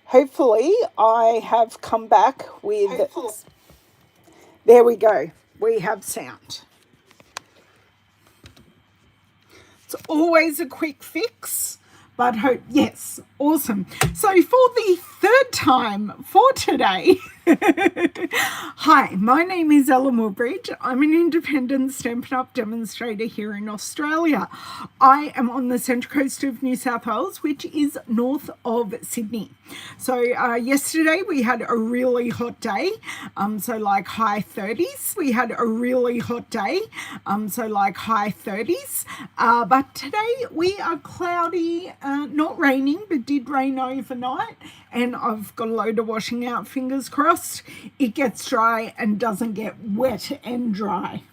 Hopefully I have come back with, there we go, we have sound. It's always a quick fix, but yes, awesome. So for the third time for today, hi, my name is Ellen Woodbridge. I'm an independent Stampin' Up! Demonstrator here in Australia. I am on the central coast of New South Wales, which is north of Sydney. So yesterday we had a really hot day, so like high 30s. We had a really hot day, so like high 30s. But today we are cloudy, not raining, but did rain overnight. And I've got a load of washing out, fingers crossed. It gets dry and doesn't get wet and dry.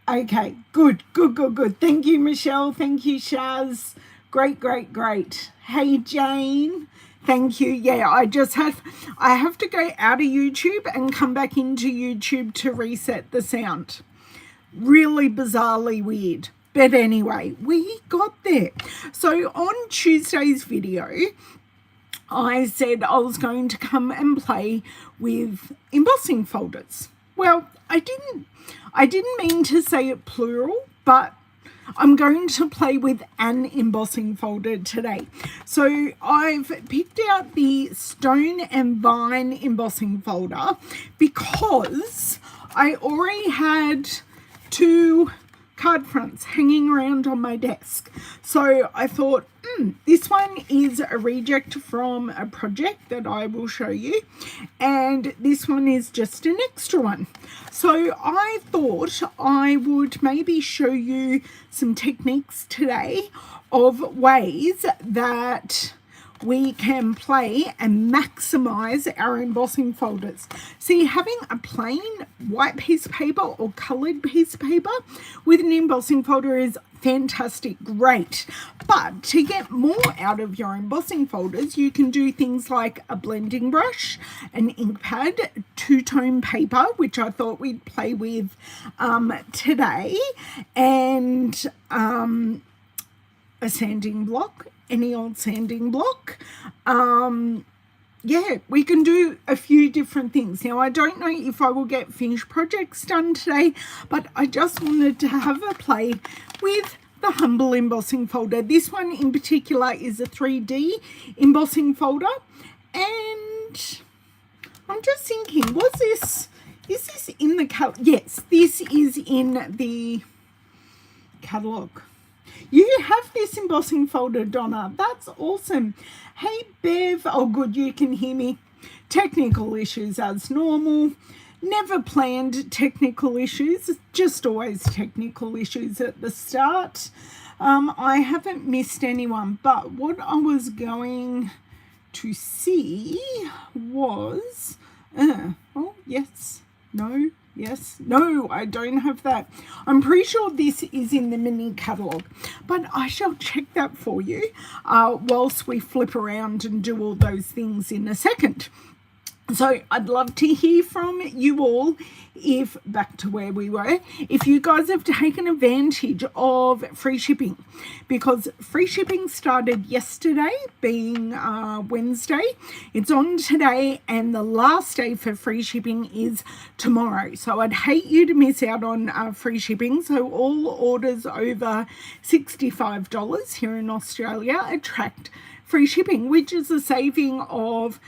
Okay, good. Thank you, Michelle. Thank you, Shaz. Great. Hey, Jane. Thank you. Yeah, I have to go out of YouTube and come back into YouTube to reset the sound. Really bizarrely weird. But anyway, we got there. So on Tuesday's video, I said I was going to come and play with embossing folders. Well, I didn't mean to say it plural, but I'm going to play with an embossing folder today. So I've picked out the Stone and Vine embossing folder because I already had two card fronts hanging around on my desk. So I thought, this one is a reject from a project that I will show you, and this one is just an extra one. So I thought I would maybe show you some techniques today of ways that we can play and maximize our embossing folders. See, having a plain white piece of paper or colored piece of paper with an embossing folder is fantastic, great. But to get more out of your embossing folders, you can do things like a blending brush, an ink pad, two-tone paper, which I thought we'd play with today, and a sanding block, any old sanding block. Yeah, we can do a few different things. Now, I don't know if I will get finished projects done today, but I just wanted to have a play with the Humble embossing folder. This one in particular is a 3D embossing folder, and I'm just thinking, is this in the catalog? Yes, this is in the catalog. You have this embossing folder, Donna. That's awesome. Hey, Bev. Oh, good. You can hear me. Technical issues as normal. Never planned technical issues. Just always technical issues at the start. I haven't missed anyone, but what I was going to see was... oh, yes. No. Yes, no, I don't have that. I'm pretty sure this is in the mini catalogue, but I shall check that for you whilst we flip around and do all those things in a second. So I'd love to hear from you all, if back to where we were, if you guys have taken advantage of free shipping, because free shipping started yesterday, being Wednesday. It's on today, and the last day for free shipping is tomorrow. So I'd hate you to miss out on free shipping. So all orders over $65 here in Australia attract free shipping, which is a saving of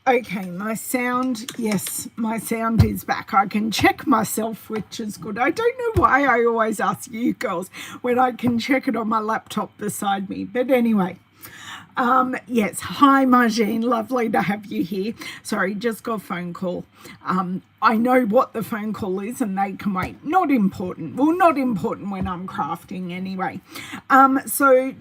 okay, my sound, yes, my sound is back. I can check myself, which is good. I don't know why I always ask you girls when I can check it on my laptop beside me. But anyway, yes, hi Margene, lovely to have you here. Sorry, just got a phone call. I know what the phone call is and they can wait. Not important. Well, not important when I'm crafting anyway. So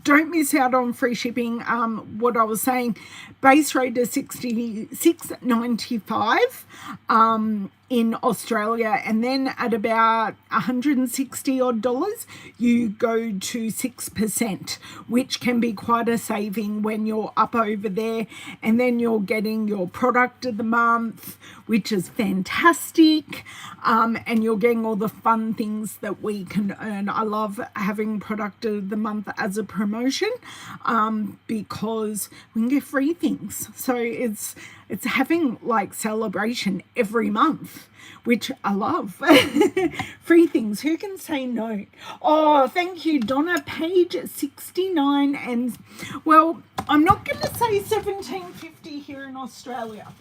don't miss out on free shipping. What I was saying, base rate is $66.95 in Australia, and then at about $160 odd, you go to 6%, which can be quite a saving when you're up over there. And then you're getting your product of the month, which is fantastic, and you're getting all the fun things that we can earn. I love having product of the month as a promotion, because we can get free things. So it's having like celebration every month, which I love. Free things, who can say no? Oh, thank you, Donna. Page 69, and well, I'm not going to say 1750 here in Australia.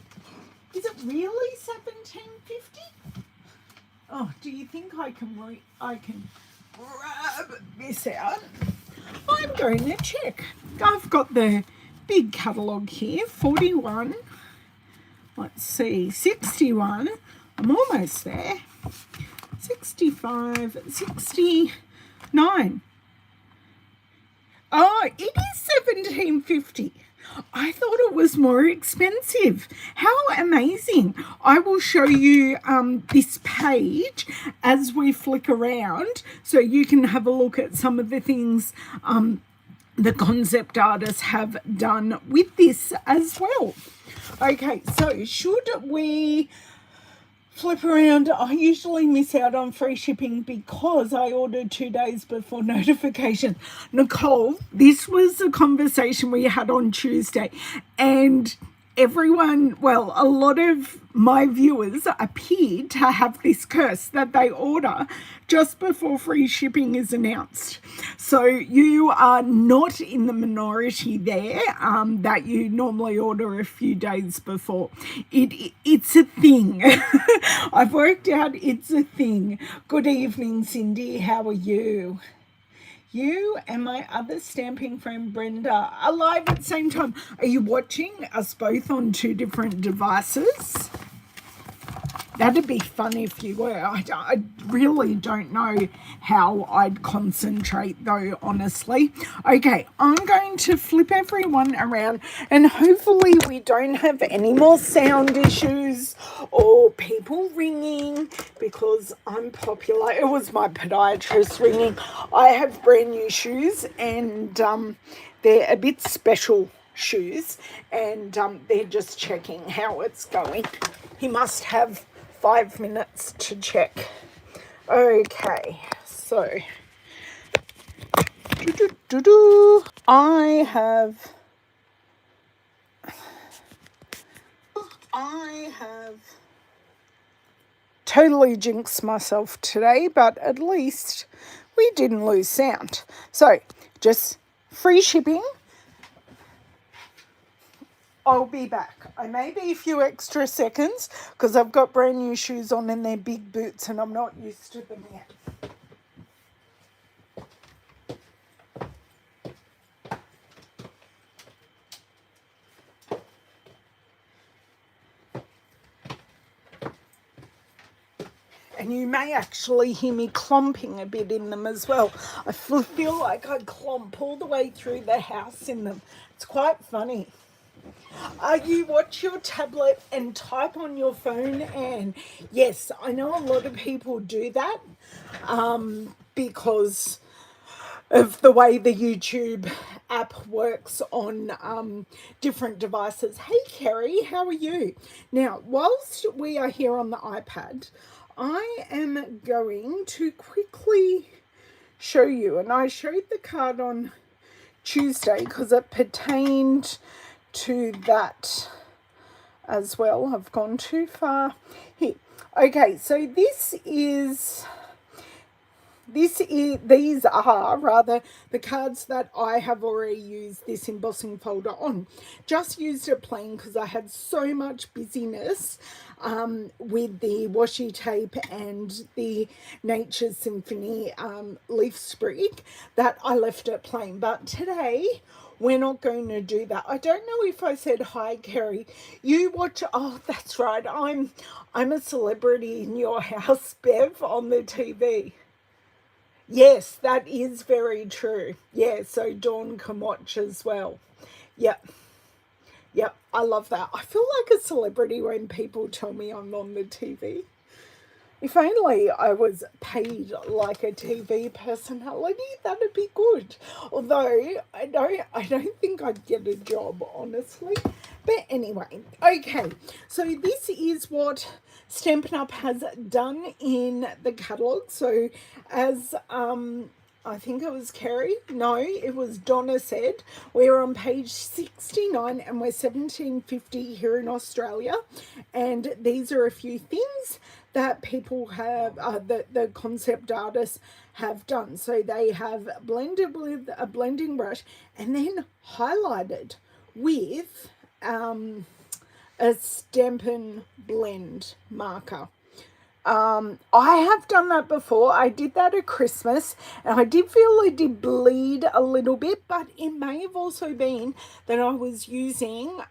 Is it really 1750? Oh, do you think I can grab this out? I'm going to check. I've got the big catalogue here. 41. Let's see. 61. I'm almost there. 65. 69. Oh, it is 1750. I thought it was more expensive. How amazing. I will show you this page as we flick around so you can have a look at some of the things the concept artists have done with this as well. Okay, so should we flip around? I usually miss out on free shipping because I ordered 2 days before notification. Nicole, this was a conversation we had on Tuesday, and everyone, well, a lot of my viewers appeared to have this curse that they order just before free shipping is announced. So you are not in the minority there, that you normally order a few days before. It's a thing. I've worked out it's a thing. Good evening, Cindy. How are you? You and my other stamping friend Brenda are live at the same time. Are you watching us both on 2 different devices? That'd be fun if you were. I really don't know how I'd concentrate though, honestly. Okay, I'm going to flip everyone around and hopefully we don't have any more sound issues or people ringing because I'm popular. It was my podiatrist ringing. I have brand new shoes and they're a bit special shoes and they're just checking how it's going. He must have 5 minutes to check. Okay, so I have totally jinxed myself today, but at least we didn't lose sound. So just free shipping. I'll be back. I may be a few extra seconds because I've got brand new shoes on and they're big boots and I'm not used to them yet. And you may actually hear me clomping a bit in them as well. I feel like I clomp all the way through the house in them. It's quite funny. You watch your tablet and type on your phone, and yes, I know a lot of people do that because of the way the YouTube app works on different devices. Hey Kerry, how are you? Now, whilst we are here on the iPad, I am going to quickly show you, and I showed the card on Tuesday because it pertained to that as well. I've gone too far here. Okay, so these are rather the cards that I have already used this embossing folder on. Just used it plain because I had so much busyness with the washi tape and the Nature Symphony leaf sprig that I left it plain. But today we're not going to do that. I don't know if I said hi, Kerry. You watch, oh, that's right. I'm a celebrity in your house, Bev, on the TV. Yes, that is very true. Yeah, so Dawn can watch as well. Yep. Yep, I love that. I feel like a celebrity when people tell me I'm on the TV. If only I was paid like a TV personality, that'd be good. Although I don't think I'd get a job, honestly. But anyway, okay. So this is what Stampin' Up has done in the catalogue. So as I think it was Kerry. No, it was Donna said. We're on page 69 and we're 1750 here in Australia. And these are a few things that people have, that the concept artists have done. So they have blended with a blending brush and then highlighted with a Stampin' blend marker. I have done that before. I did that at Christmas and I did feel it did bleed a little bit, but it may have also been that I was using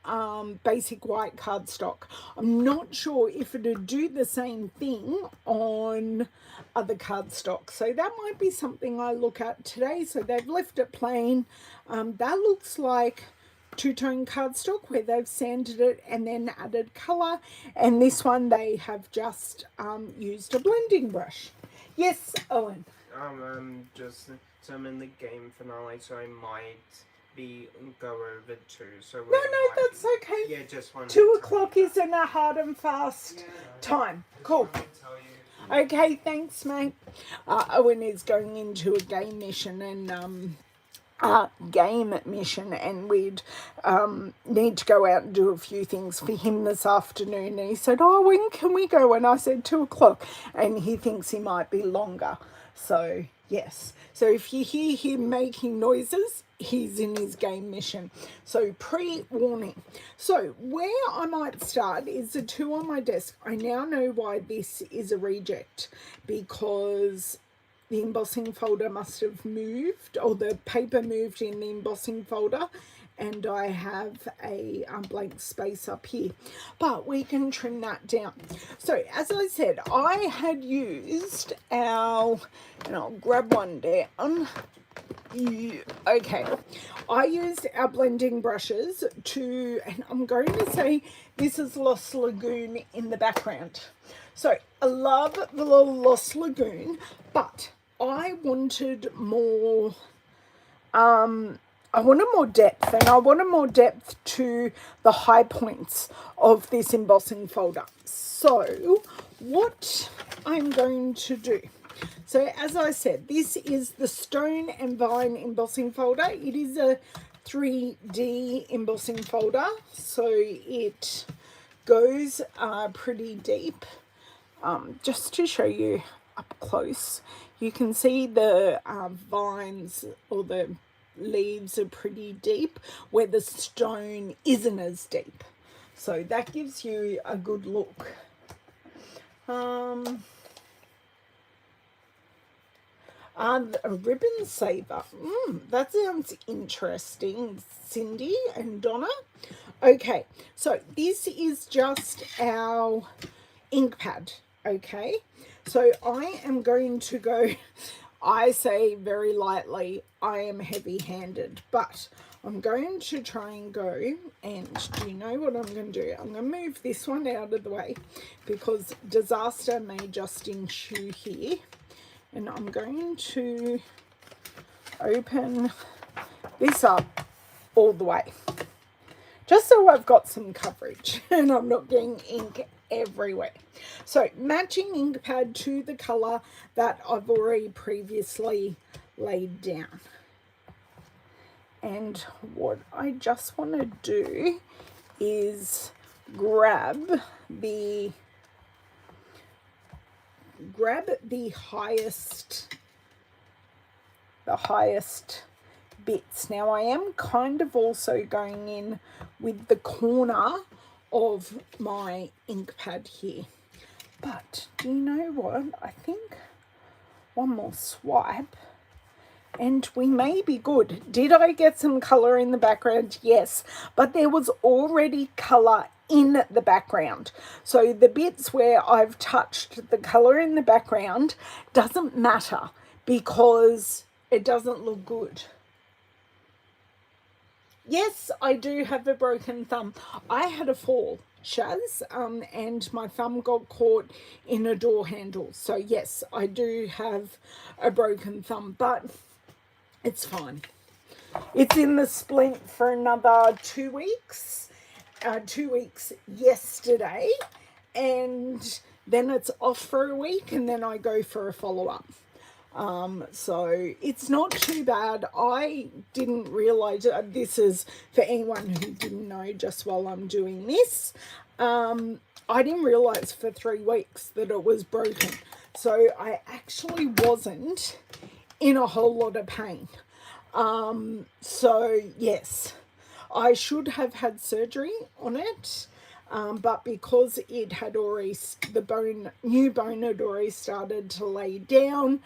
basic white cardstock. I'm not sure if it would do the same thing on other cardstock. So that might be something I look at today. So they've left it plain. That looks like two-tone cardstock where they've sanded it and then added colour, and this one they have just used a blending brush. Yes, Owen. Just so I'm in the game finale, so I might go over too. So No, that's okay. Yeah, just one. 2 o'clock isn't a hard and fast time. Cool. Okay, thanks, mate. Owen is going into a game mission and and we'd need to go out and do a few things for him this afternoon, and he said, oh, when can we go? And I said 2 o'clock, and he thinks he might be longer. So yes, so if you hear him making noises, he's in his game mission. So pre-warning. So where I might start is the 2 on my desk. I now know why this is a reject, because the embossing folder must have moved, or the paper moved in the embossing folder, and I have a blank space up here, but we can trim that down. So as I said, I had used our, and I'll grab one down. Okay, I used our blending brushes to, and I'm going to say this is Lost Lagoon in the background. So I love the little Lost Lagoon, but I wanted more, depth, and I wanted more depth to the high points of this embossing folder. So what I'm going to do, so as I said, this is the Stone and Vine embossing folder. It is a 3D embossing folder, so it goes pretty deep. Just to show you up close, you can see the vines or the leaves are pretty deep where the stone isn't as deep. So that gives you a good look. A ribbon saver. That sounds interesting, Cindy and Donna. Okay, so this is just our ink pad. Okay, so I am going to go, I say very lightly, I am heavy-handed, but I'm going to try and go, and do you know what I'm going to do? I'm going to move this one out of the way because disaster may just ensue here, and I'm going to open this up all the way, just so I've got some coverage and I'm not getting ink everywhere. So matching ink pad to the colour that I've already previously laid down. And what I just want to do is grab the highest bits. Now I am kind of also going in with the corner of my ink pad here, but do you know what? I think one more swipe and we may be good. Did I get some color in the background? Yes, but there was already color in the background, so the bits where I've touched the color in the background doesn't matter because it doesn't look good. Yes, I do have a broken thumb. I had a fall, Shaz, and my thumb got caught in a door handle. So yes, I do have a broken thumb, but it's fine. It's in the splint for another 2 weeks. 2 weeks yesterday, and then it's off for a week, and then I go for a follow-up. So it's not too bad. I didn't realize this is for anyone who didn't know just while I'm doing this. I didn't realize for 3 weeks that it was broken. So I actually wasn't in a whole lot of pain. So yes, I should have had surgery on it. But because it had already, new bone had already started to lay down,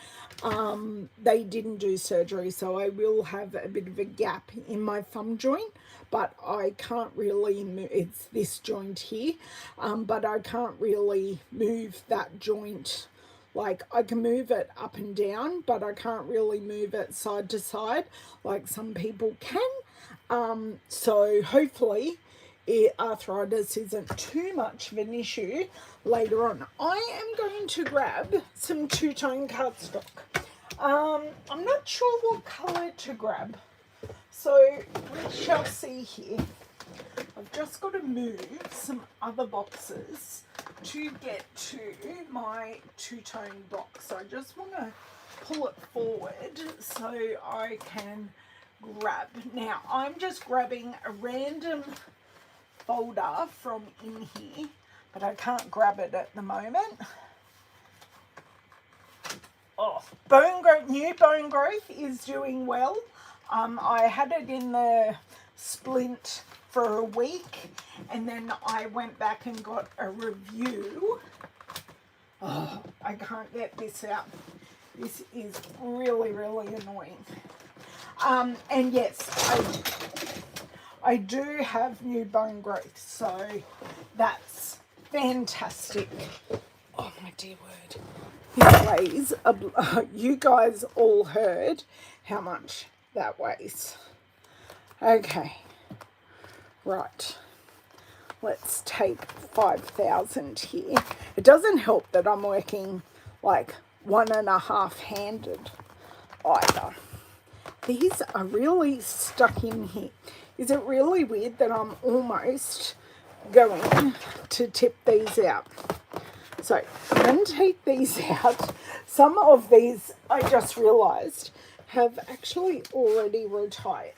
they didn't do surgery. So I will have a bit of a gap in my thumb joint, but I can't really move. It's this joint here, but I can't really move that joint. Like, I can move it up and down, but I can't really move it side to side like some people can. So hopefully arthritis isn't too much of an issue later on. I am going to grab some two-tone cardstock. I'm not sure what colour to grab, so we shall see here. I've just got to move some other boxes to get to my two-tone box. So I just want to pull it forward so I can grab. Now, I'm just grabbing a random folder from in here, but I can't grab it at the moment. Oh, new bone growth is doing well. I had it in the splint for a week, and then I went back and got a review. Oh, I can't get this out. This is really, really annoying. And yes, I do have new bone growth, so that's fantastic. Oh my dear word. This weighs, you guys all heard how much that weighs. Okay, right. Let's take 5,000 here. It doesn't help that I'm working like 1.5 handed either. These are really stuck in here. Is it really weird that I'm almost going to tip these out? So I'm going to take these out. Some of these, I just realised, have actually already retired.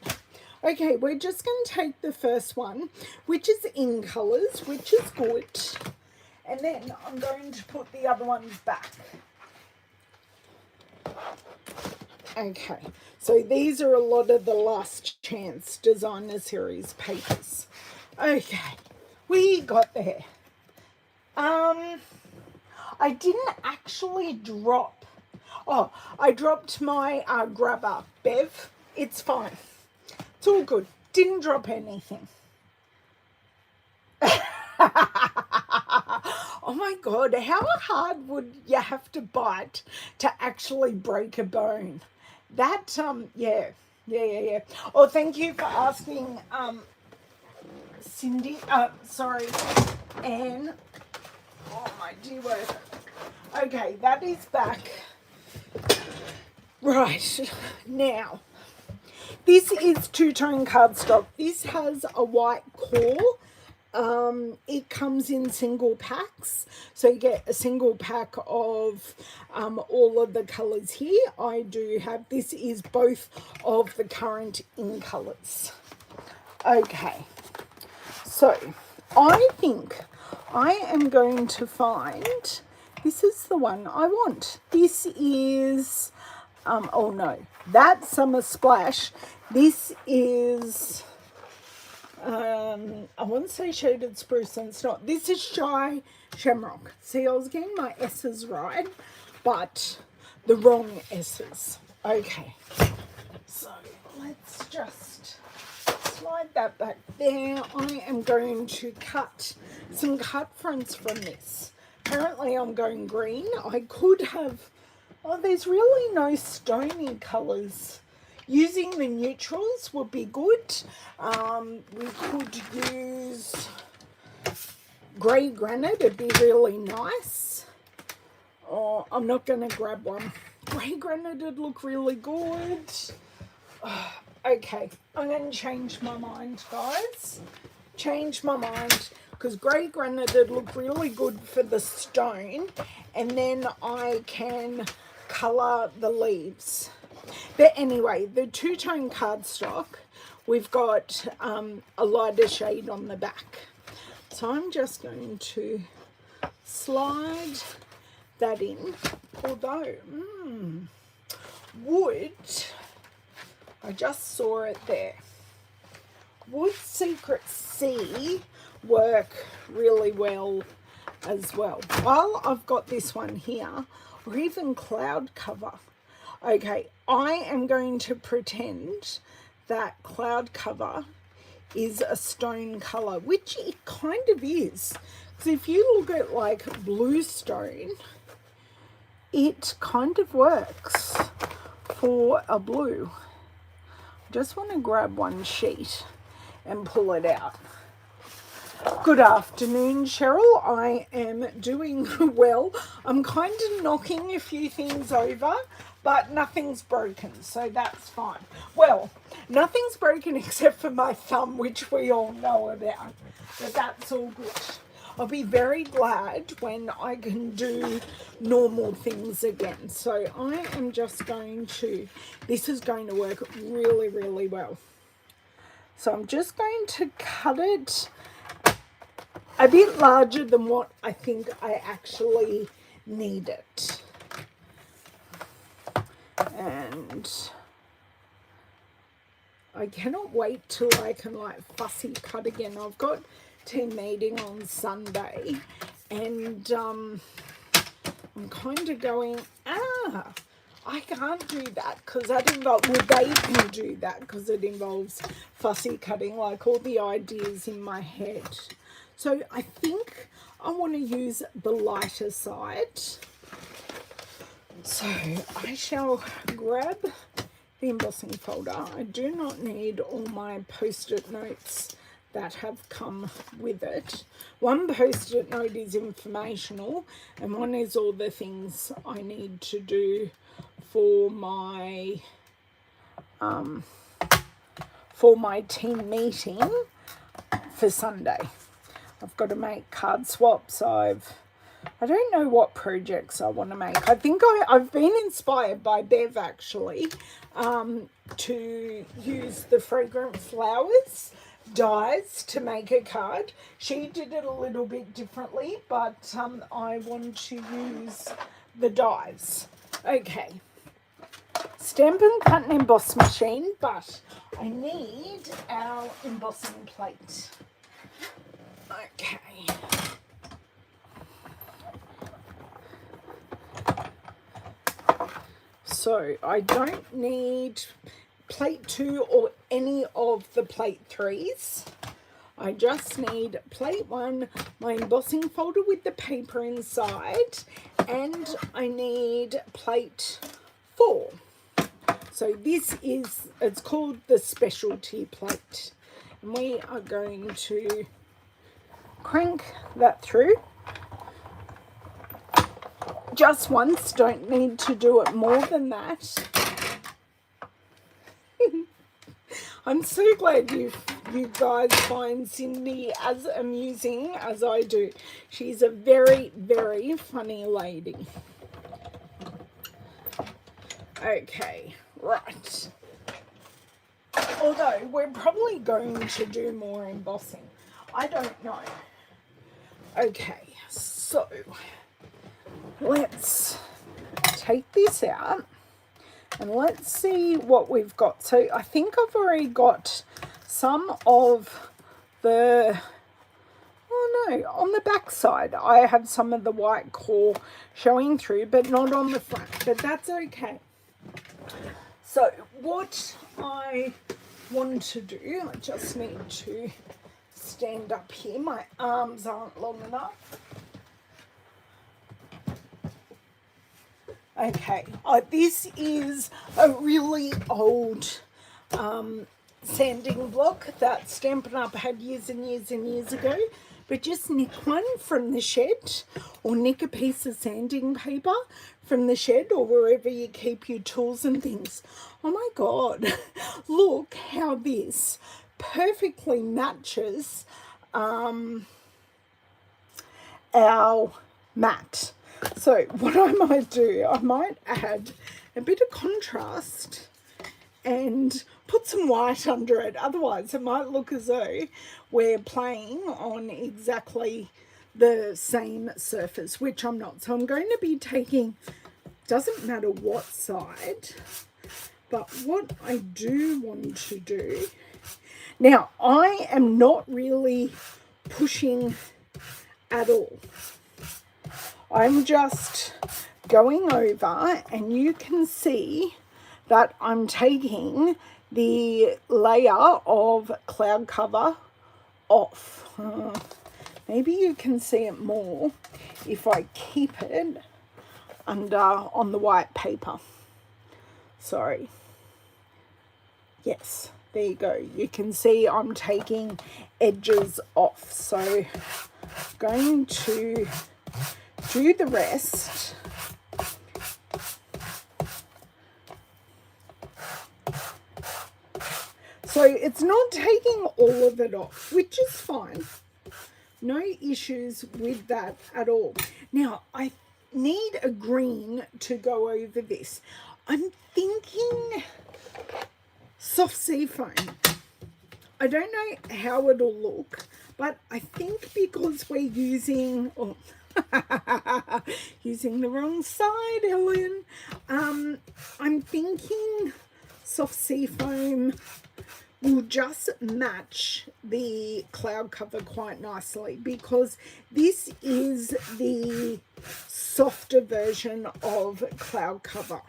Okay, we're just going to take the first one, which is in colours, which is good. And then I'm going to put the other ones back. Okay, so these are a lot of the Last Chance Designer Series papers. Okay, we got there. I didn't actually drop. Oh, I dropped my grabber, Bev. It's fine. It's all good. Didn't drop anything. Oh my God, how hard would you have to bite to actually break a bone? That, yeah. Oh, thank you for asking, Cindy, sorry, Anne. Oh my dear word. Okay, that is back. Right, now, this is two-tone cardstock. This has a white core. It comes in single packs, so you get a single pack of all of the colours here. I do have, this is both of the current in colours. Okay, so I think I am going to find, this is the one I want. This is, oh no, that's Summer Splash. This is, I want to say Shaded Spruce, and it's not. This is Shy Shamrock. See, I was getting my S's right, but the wrong S's. Okay, so let's just slide that back there. I am going to cut some cut fronts from this. Apparently I'm going green. I could have Oh, there's really no stony colours. Using the neutrals would be good. We could use grey granite, it'd be really nice. Oh, I'm not going to grab one. Grey granite would look really good. Oh, okay, I'm going to change my mind, guys. Change my mind, because grey granite would look really good for the stone, and then I can colour the leaves. But anyway, the two-tone cardstock, we've got a lighter shade on the back. So I'm just going to slide that in, although wood, I just saw it there. Would Secret Sea work really well as well? While I've got this one here, or even cloud cover. Okay, I am going to pretend that cloud cover is a stone colour, which it kind of is. Because if you look at like blue stone, it kind of works for a blue. Just want to grab one sheet and pull it out. Good afternoon, Cheryl. I am doing well. I'm kind of knocking a few things over, but nothing's broken, so that's fine. Well, nothing's broken except for my thumb, which we all know about, but that's all good. I'll be very glad when I can do normal things again. So I am just going to, this is going to work really, really well. So I'm just going to cut it a bit larger than what I think I actually need it. And I cannot wait till I can like fussy cut again. I've got team meeting on Sunday, and I'm kind of going, I can't do that because that involves, well, they can do that because it involves fussy cutting, like all the ideas in my head. So I think I want to use the lighter side. So I shall grab the embossing folder. I do not need all my post-it notes that have come with it. One post-it note is informational, and one is all the things I need to do for my team meeting for Sunday. I've got to make card swaps. I don't know what projects I want to make. I think I've been inspired by Bev actually to use the fragrant flowers dies to make a card. She did it a little bit differently, but I want to use the dies. Okay, Stampin' Cut and Emboss machine, but I need our embossing plate. Okay. So I don't need plate 2 or any of the plate 3s. I just need plate 1, my embossing folder with the paper inside, and I need plate 4. So this is, it's called the specialty plate. And we are going to crank that through. Just once, don't need to do it more than that. I'm so glad you guys find Cindy as amusing as I do. She's a very, very funny lady. Okay, right. Although we're probably going to do more embossing. I don't know. Okay, so let's take this out and let's see what we've got. So I think I've already got some of the, oh no, on the back side I have some of the white core showing through, but not on the front, but that's okay. So what I want to do, I just need to stand up here, my arms aren't long enough. Okay, this is a really old sanding block that Stampin' Up had years and years and years ago. But just nick one from the shed, or nick a piece of sanding paper from the shed, or wherever you keep your tools and things. Oh my God, look how this perfectly matches our mat. So what I might do, I might add a bit of contrast and put some white under it. Otherwise it might look as though we're playing on exactly the same surface, which I'm not. So I'm going to be taking, doesn't matter what side, but what I do want to do, now I am not really pushing at all. I'm just going over, and you can see that I'm taking the layer of cloud cover off. Maybe you can see it more if I keep it under on the white paper. Sorry. Yes, there you go. You can see I'm taking edges off. So I'm going to do the rest. So it's not taking all of it off, which is fine. No issues with that at all. Now, I need a green to go over this. I'm thinking soft sea foam. I don't know how it'll look, but I think because we're using... Oh, using the wrong side, Ellen. I'm thinking soft sea foam will just match the cloud cover quite nicely, because this is the softer version of cloud cover.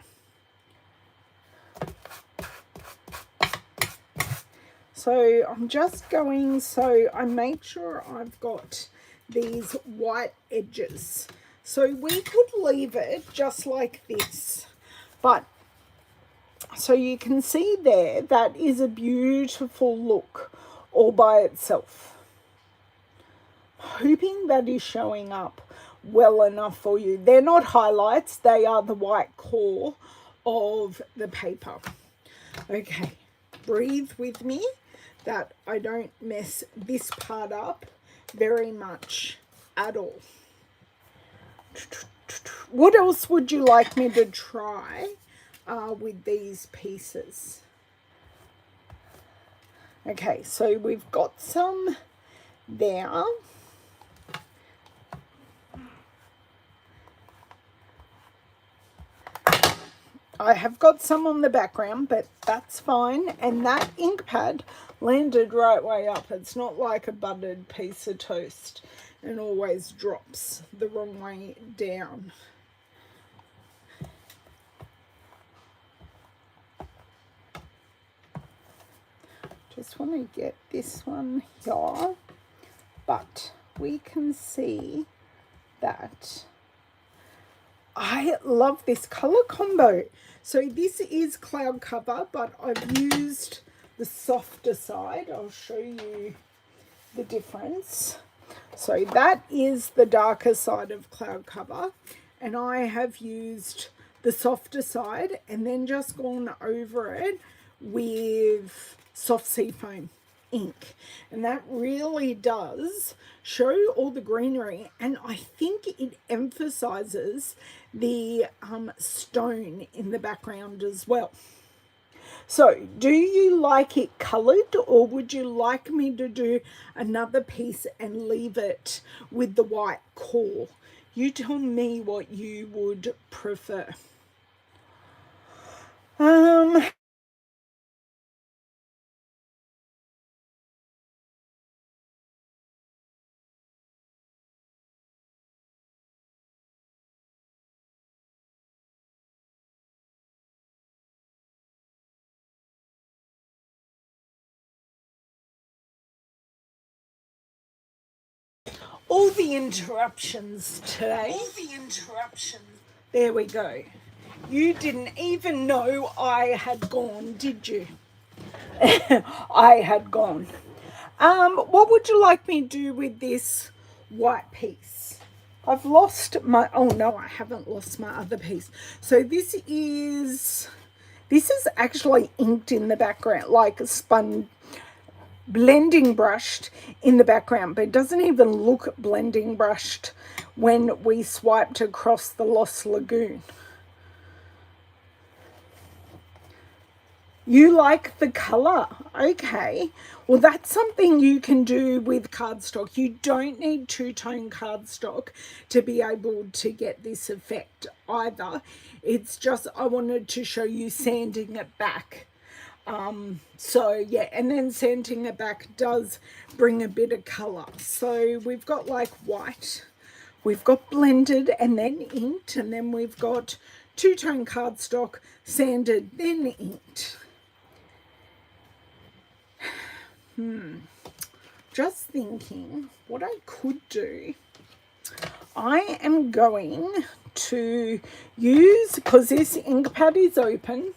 So I'm just going, so I make sure I've got these white edges. So we could leave it just like this, but so you can see there, that is a beautiful look all by itself. Hoping that is showing up well enough for you. They're not highlights, they are the white core of the paper. Okay, breathe with me that I don't mess this part up very much at all. What else would you like me to try with these pieces? Okay, so we've got some there. I have got some on the background, but that's fine. And that ink pad landed right way up. It's not like a buttered piece of toast and always drops the wrong way down. Just want to get this one here, but we can see that I love this color combo. So this is cloud cover, but I've used the softer side. I'll show you the difference. So that is the darker side of cloud cover, and I have used the softer side and then just gone over it with soft sea foam ink, and that really does show all the greenery, and I think it emphasizes the stone in the background as well. So do you like it colored, or would you like me to do another piece and leave it with the white core? You tell me what you would prefer. All the interruptions today. All the interruptions. There we go. You didn't even know I had gone, did you? I had gone. What would you like me to do with this white piece? I've lost my, oh no, I haven't lost my other piece. So this is actually inked in the background, like a spun blending brushed in the background, but it doesn't even look blending brushed when we swiped across the Lost Lagoon. You like the color? Okay. Well, that's something you can do with cardstock. You don't need two-tone cardstock to be able to get this effect either. It's just I wanted to show you sanding it back. So yeah, and then sanding it back does bring a bit of color. So we've got like white, we've got blended and then inked, and then we've got two-tone cardstock, sanded, then inked. Just thinking what I could do. I am going to use, because this ink pad is open.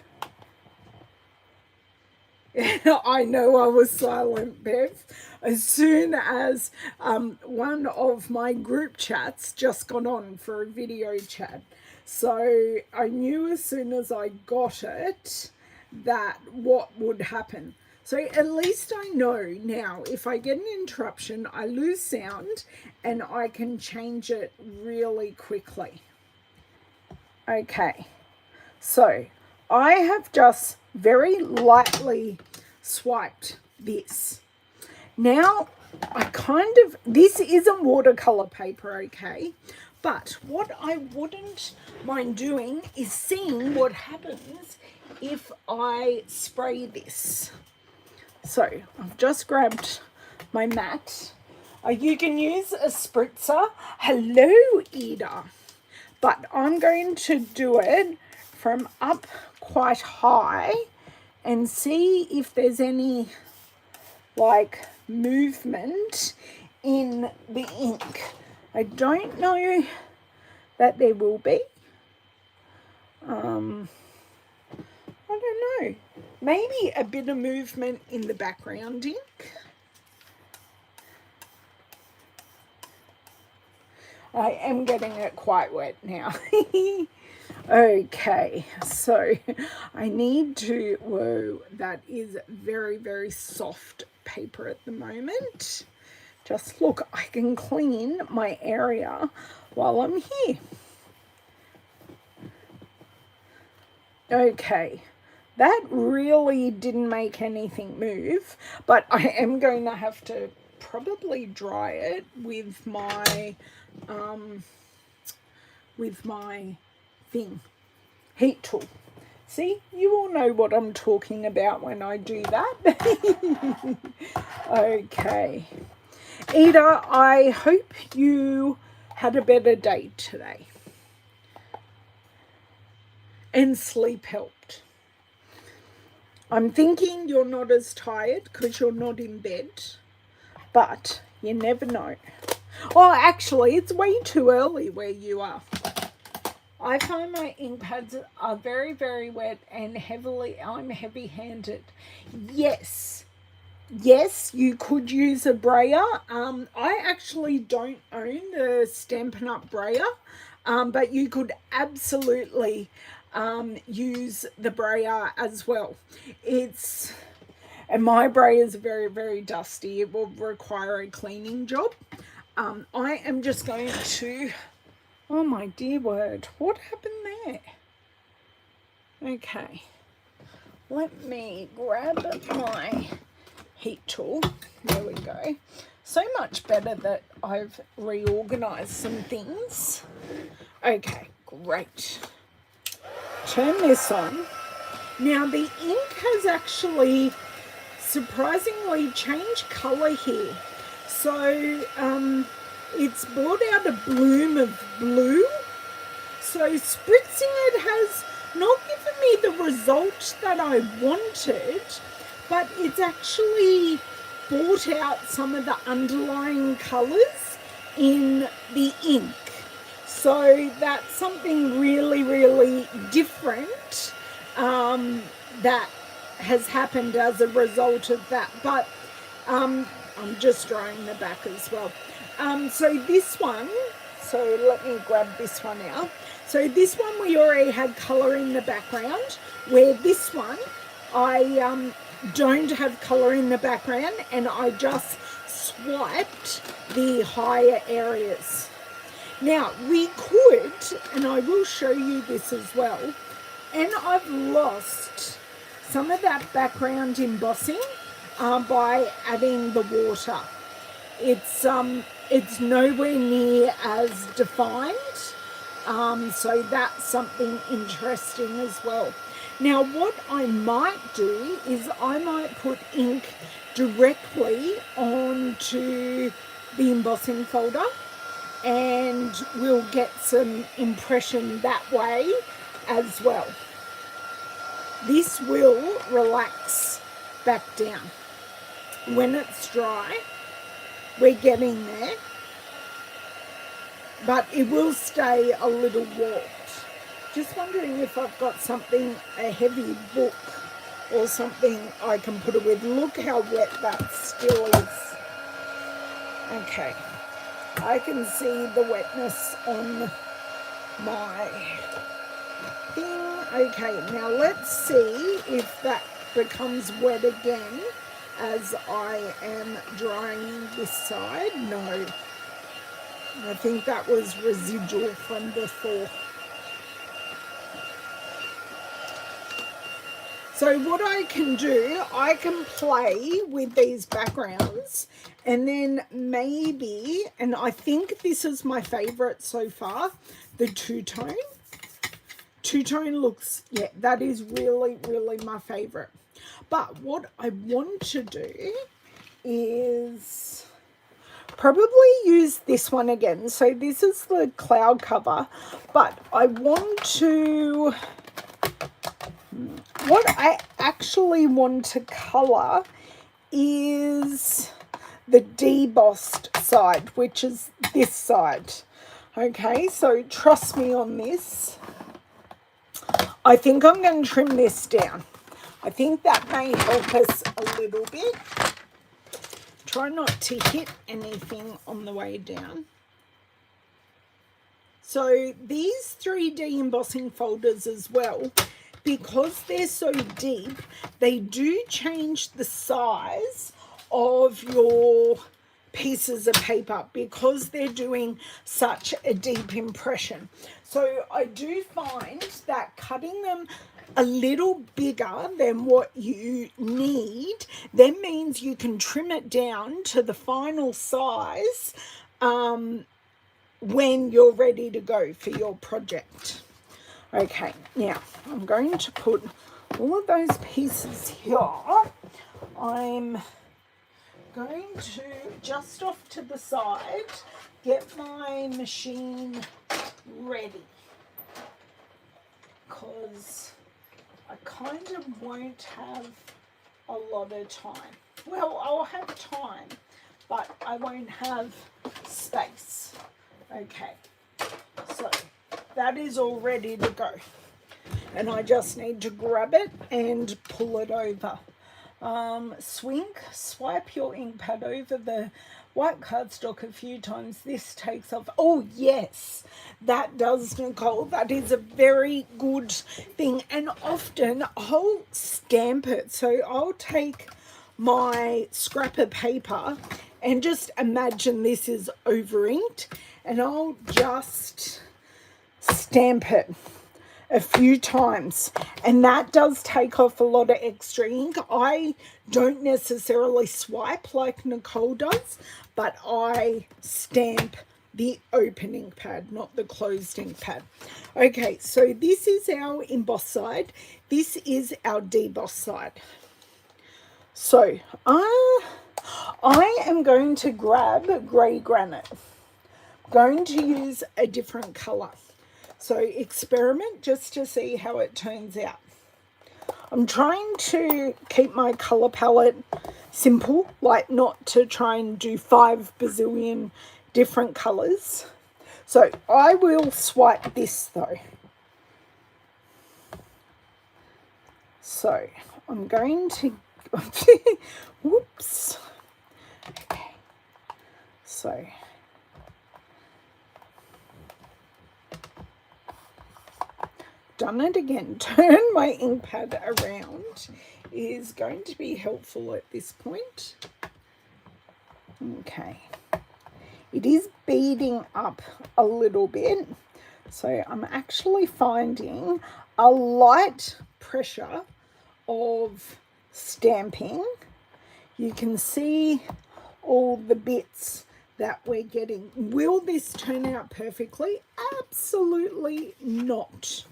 I know I was silent, Bev. As soon as one of my group chats just got on for a video chat. So I knew as soon as I got it that what would happen. So at least I know now if I get an interruption, I lose sound and I can change it really quickly. Okay, so I have just very lightly swiped this. Now I kind of, this isn't watercolor paper, okay? But what I wouldn't mind doing is seeing what happens if I spray this. So I've just grabbed my mat. You can use a spritzer. Hello, Ida. But I'm going to do it from up quite high and see if there's any like movement in the ink. I don't know that there will be. I don't know. Maybe a bit of movement in the background ink. I am getting it quite wet now. Okay, so I need to, whoa, that is very, very soft paper at the moment. Just look, I can clean my area while I'm here. Okay, that really didn't make anything move, but I am going to have to probably dry it with my heat tool. See, you all know what I'm talking about when I do that. Okay. Ida, I hope you had a better day today. And sleep helped. I'm thinking you're not as tired because you're not in bed, but you never know. Oh, actually, it's way too early where you are. I find my ink pads are very, very wet and I'm heavy-handed. Yes, you could use a brayer. I actually don't own the Stampin' Up! Brayer, but you could absolutely use the brayer as well. And my brayer is very, very dusty. It will require a cleaning job. I am just going to, oh my dear word, what happened there? Okay, let me grab my heat tool. There we go. So much better that I've reorganized some things. Okay, great. Turn this on. Now the ink has actually surprisingly changed color here. So it's brought out a bloom of blue. So spritzing it has not given me the result that I wanted, but it's actually brought out some of the underlying colors in the ink. So that's something really, really different that has happened as a result of that. But I'm just drawing the back as well. So this one, so let me grab this one out. So this one we already had colour in the background, where this one I don't have colour in the background, and I just swiped the higher areas. Now we could, and I will show you this as well, and I've lost some of that background embossing by adding the water. It's nowhere near as defined, so that's something interesting as well. Now what I might do is I might put ink directly onto the embossing folder, and we'll get some impression that way as well. This will relax back down. When it's dry, we're getting there, but it will stay a little warped. Just wondering if I've got something, a heavy book or something I can put it with. Look how wet that still is. Okay, I can see the wetness on my thing. Okay, now let's see if that becomes wet again as I am drying this side. No, I think that was residual from before. So what I can do, I can play with these backgrounds, and then maybe, and I think this is my favorite so far, the two-tone. Two-tone looks, yeah, that is really, really my favorite. But what I want to do is probably use this one again. So this is the cloud cover, but I want to, what I actually want to colour is the debossed side, which is this side. Okay, so trust me on this. I think I'm going to trim this down. I think that may help us a little bit. Try not to hit anything on the way down. So these 3D embossing folders as well, because they're so deep, they do change the size of your pieces of paper because they're doing such a deep impression. So I do find that cutting them a little bigger than what you need then means you can trim it down to the final size when you're ready to go for your project. Okay, now I'm going to put all of those pieces here. I'm going to, just off to the side, get my machine ready, because I kind of won't have a lot of time. Well, I'll have time, but I won't have space. Okay, so that is all ready to go. And I just need to grab it and pull it over. Swipe your ink pad over the white cardstock a few times. This takes off. Oh yes, that does, Nicole. That is a very good thing. And often I'll stamp it. So I'll take my scrap of paper and just imagine this is over inked, and I'll just stamp it a few times, and that does take off a lot of extra ink. I don't necessarily swipe like Nicole does, but I stamp the open ink pad, not the closed ink pad. Okay, so this is our emboss side. This is our deboss side. So I am going to grab grey granite. I'm going to use a different colour. So experiment just to see how it turns out. I'm trying to keep my colour palette simple, like not to try and do 5 bazillion different colours. So I will swipe this though. So I'm going to, whoops. Okay. So done it again. Turn my ink pad around is going to be helpful at this point. Okay. It is beading up a little bit. So I'm actually finding a light pressure of stamping. You can see all the bits that we're getting. Will this turn out perfectly? Absolutely not.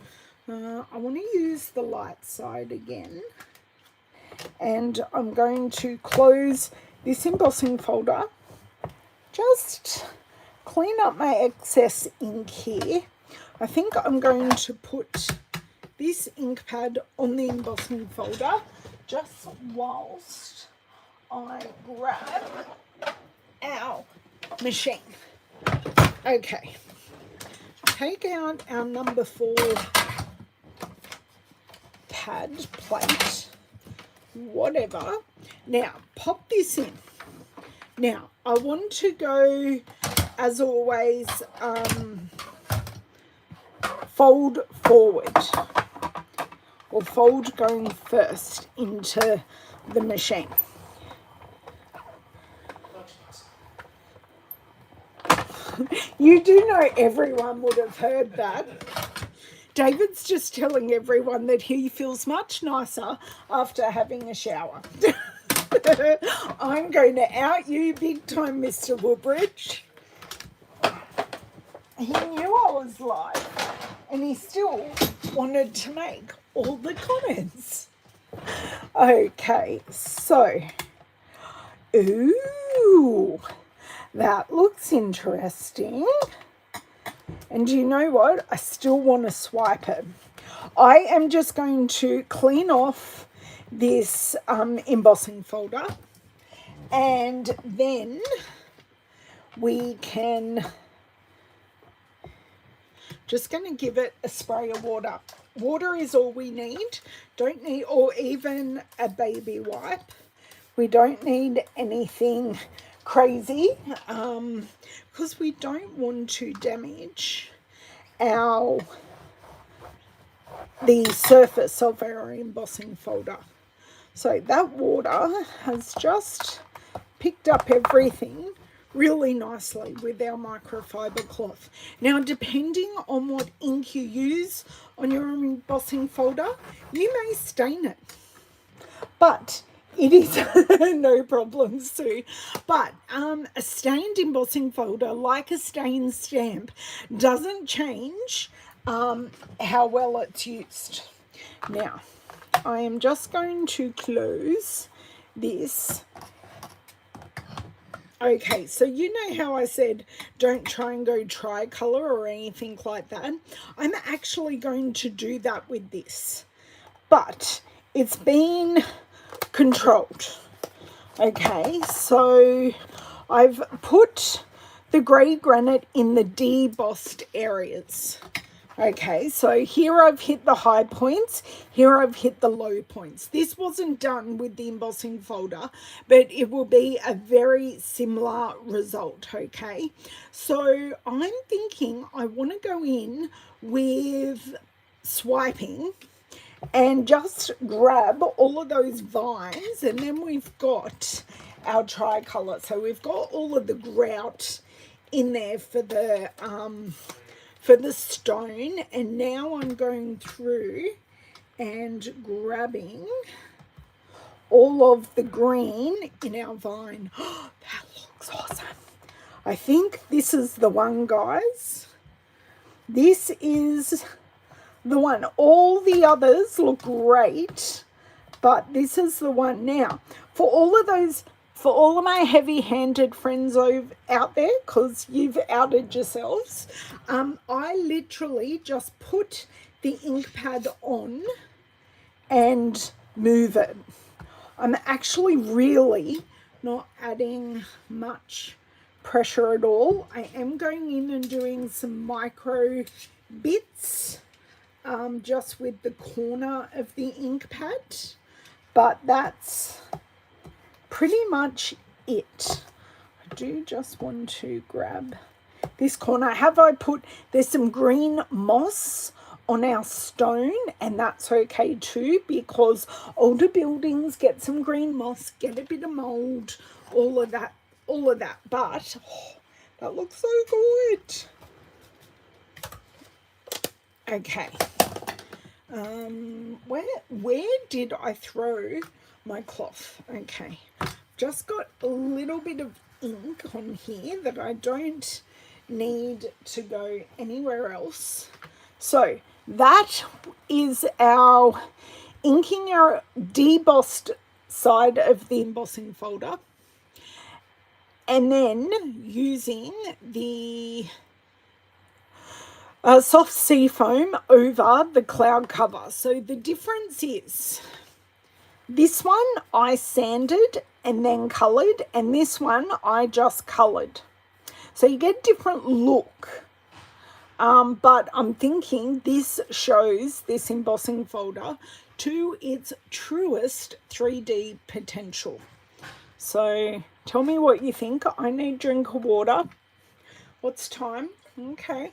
I want to use the light side again. And I'm going to close this embossing folder. Just clean up my excess ink here. I think I'm going to put this ink pad on the embossing folder just whilst I grab our machine. Okay, take out our number 4 pad, plate, whatever. Now, pop this in. Now, I want to go, as always, fold forward, or fold going first into the machine. You do know everyone would have heard that. David's just telling everyone that he feels much nicer after having a shower. I'm going to out you big time, Mr. Woodbridge. He knew I was live, and he still wanted to make all the comments. Okay, so, ooh, that looks interesting. And you know what? I still want to swipe it. I am just going to clean off this embossing folder, and then we can just going to give it a spray of water. Water is all we need. Don't need, or even a baby wipe. We don't need anything crazy because we don't want to damage the surface of our embossing folder. So that water has just picked up everything really nicely with our microfiber cloth. Now, depending on what ink you use on your embossing folder, you may stain it. But it is no problem, Sue. But a stained embossing folder, like a stained stamp, doesn't change how well it's used. Now, I am just going to close this. Okay, so you know how I said don't try and go tricolor or anything like that? I'm actually going to do that with this. But it's been controlled. Okay, so I've put the grey granite in the debossed areas. Okay, so here I've hit the high points, here I've hit the low points. This wasn't done with the embossing folder, but it will be a very similar result, okay? So I'm thinking I want to go in with swiping and just grab all of those vines, and then we've got our tricolour. So we've got all of the grout in there for the stone, and now I'm going through and grabbing all of the green in our vine. Oh, that looks awesome. I think this is the one, guys. This is the one. All the others look great, but this is the one. Now, for all of my heavy-handed friends out there, because you've outed yourselves, I literally just put the ink pad on and move it. I'm actually really not adding much pressure at all. I am going in and doing some micro bits just with the corner of the ink pad, but that's pretty much it. I do just want to grab this corner. There's some green moss on our stone, and that's okay too, because older buildings get some green moss, get a bit of mold, all of that. But that looks so good. Okay. Where did I throw my cloth? Okay. Just got a little bit of ink on here that I don't need to go anywhere else. So that is our inking our debossed side of the embossing folder, and then using the soft sea foam over the cloud cover. So the difference is this one I sanded and then coloured, and this one I just coloured. So you get a different look. But I'm thinking this shows this embossing folder to its truest 3D potential. So tell me what you think. I need a drink of water. What's time? Okay.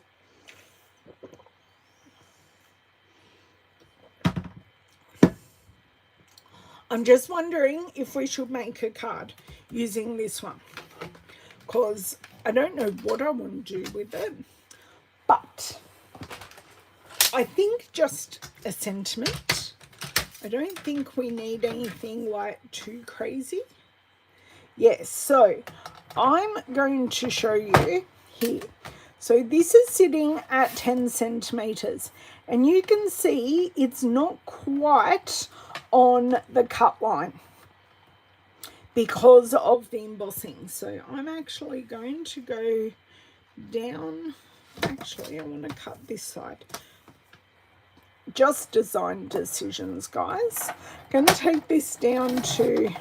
I'm just wondering if we should make a card using this one, because I don't know what I want to do with it, but I think just a sentiment. I don't think we need anything like too crazy. Yes, so I'm going to show you here. So this is sitting at 10 centimeters, and you can see it's not quite on the cut line because of the embossing. So I'm actually going to go down. Actually, I want to cut this side. Just design decisions, guys. I'm going to take this down to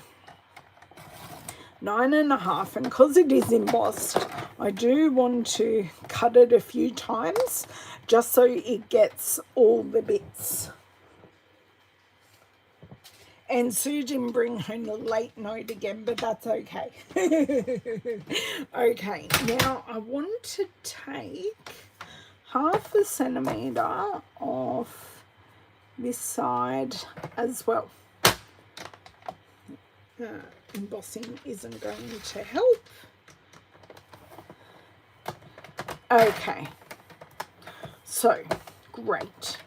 9.5, and because it is embossed, I do want to cut it a few times just so it gets all the bits. And Sue didn't bring home the late note again, but that's okay. Okay, now I want to take 0.5 centimetre off this side as well. Embossing isn't going to help. Okay, so great,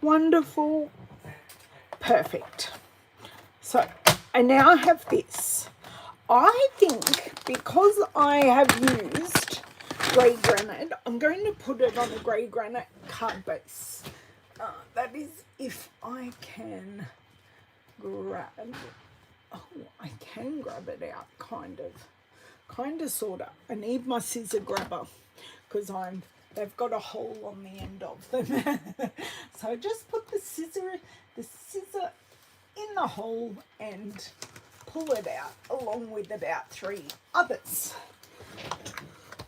wonderful, perfect. So I now have this. I think because I have used grey granite, I'm going to put it on a grey granite card base. That is if I can grab. Oh, I can grab it out, kind of, sort of. I need my scissor grabber because they've got a hole on the end of them. So I just put the scissor in the hole and pull it out along with about 3 others.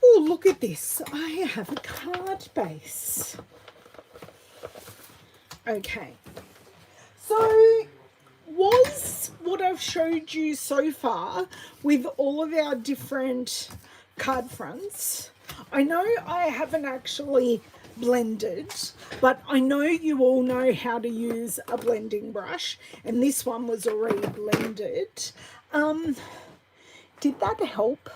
Oh, look at this. I have a card base. Okay. So was what I've showed you so far with all of our different card fronts. I know I haven't actually blended, but I know you all know how to use a blending brush, and this one was already blended. Did that help?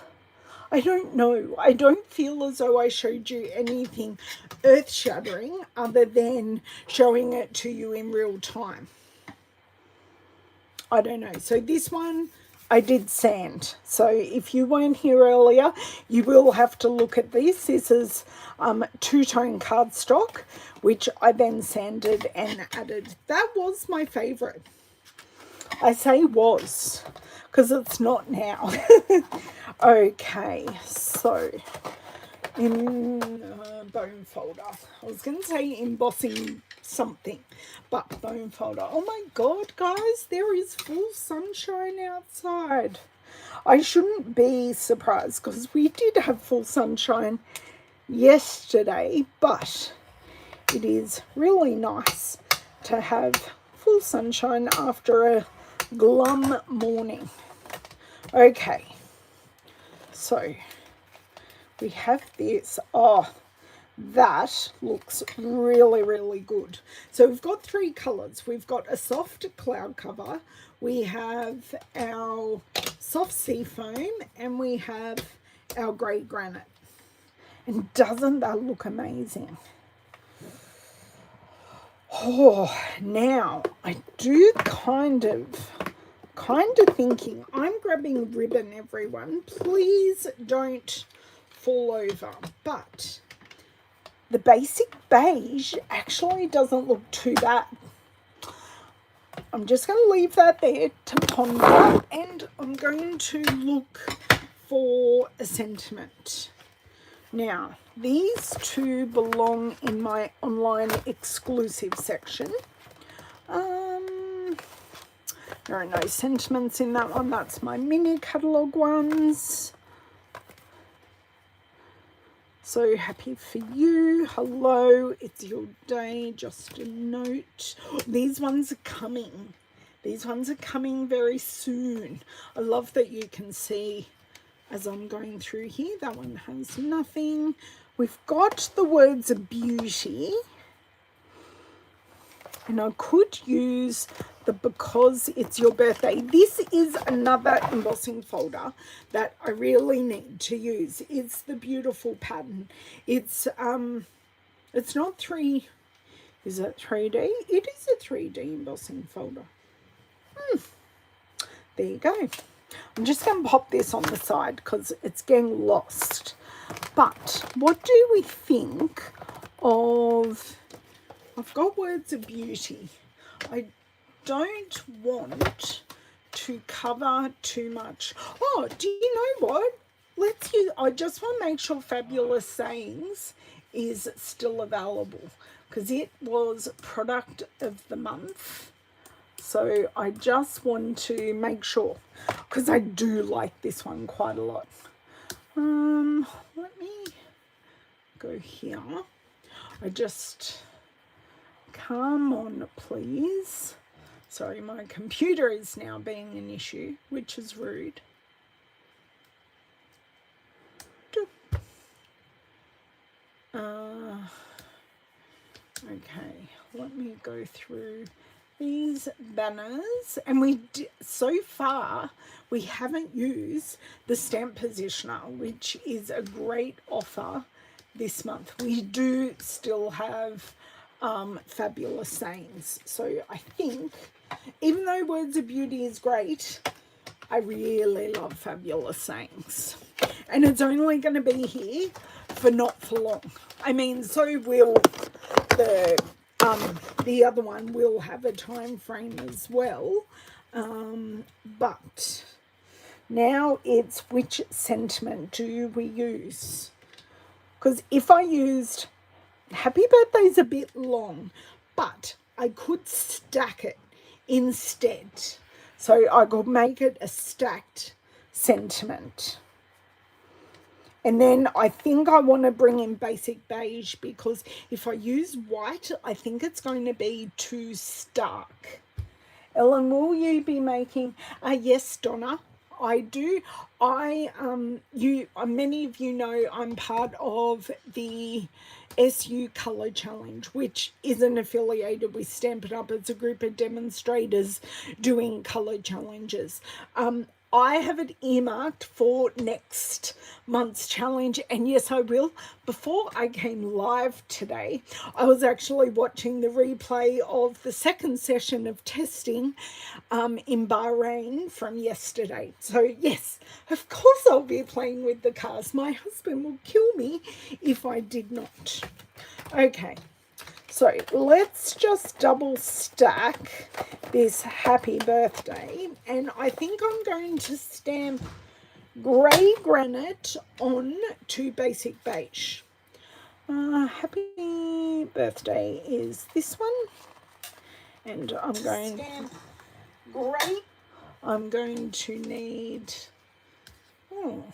I don't know. I don't feel as though I showed you anything earth-shattering other than showing it to you in real time. I don't know. So this one I did sand. So if you weren't here earlier, you will have to look at this. This is two-tone cardstock, which I then sanded and added. That was my favourite. I say was, because it's not now. Okay, so in bone folder. I was going to say embossing something, but bone folder. Oh my God, guys, there is full sunshine outside. I shouldn't be surprised because we did have full sunshine yesterday, but it is really nice to have full sunshine after a glum morning. Okay, so we have this. Oh, that looks really, really good. So we've got three colours. We've got a soft cloud cover, we have our soft sea foam, and we have our grey granite. And doesn't that look amazing? Oh, now I do kind of thinking I'm grabbing ribbon, everyone. Please don't fall over. But the basic beige actually doesn't look too bad. I'm just going to leave that there to ponder, and I'm going to look for a sentiment. Now, these two belong in my online exclusive section. There are no sentiments in that one. That's my mini catalogue ones. So happy for you. Hello, it's your day. Just a note. These ones are coming. These ones are coming very soon. I love that you can see as I'm going through here. That one has nothing. We've got the words of beauty. And I could use the because it's your birthday. This is another embossing folder that I really need to use. It's the beautiful pattern. It's not 3, is it 3D? It is a 3D embossing folder. There you go. I'm just going to pop this on the side because it's getting lost. But what do we think of... I've got words of beauty. I don't want to cover too much. Oh, do you know what? Let's use... I just want to make sure Fabulous Sayings is still available because it was product of the month. So I just want to make sure because I do like this one quite a lot. Let me go here. I just... Come on, please. Sorry, my computer is now being an issue, which is rude. Okay, let me go through these banners. And so far, we haven't used the stamp positioner, which is a great offer this month. We do still have... Fabulous Sayings. So I think, even though Words of Beauty is great, I really love Fabulous Sayings. And it's only going to be here for not for long. I mean, so will the other one will have a time frame as well. But now it's which sentiment do we use? Because if I used... Happy Birthday's a bit long, but I could stack it instead. So I could make it a stacked sentiment. And then I think I want to bring in basic beige because if I use white, I think it's going to be too stark. Ellen, will you be making... yes, Donna. I do. Many of you know I'm part of the SU Colour Challenge, which isn't affiliated with Stampin' Up. It's a group of demonstrators doing colour challenges. I have it earmarked for next month's challenge, and yes, I will. Before I came live today, I was actually watching the replay of the second session of testing in Bahrain from yesterday. So yes, of course I'll be playing with the cars. My husband will kill me if I did not. Okay. So let's just double stack this happy birthday, and I think I'm going to stamp grey granite on to basic beige. Happy birthday is this one, and I'm going to stamp grey. I'm going to need listening.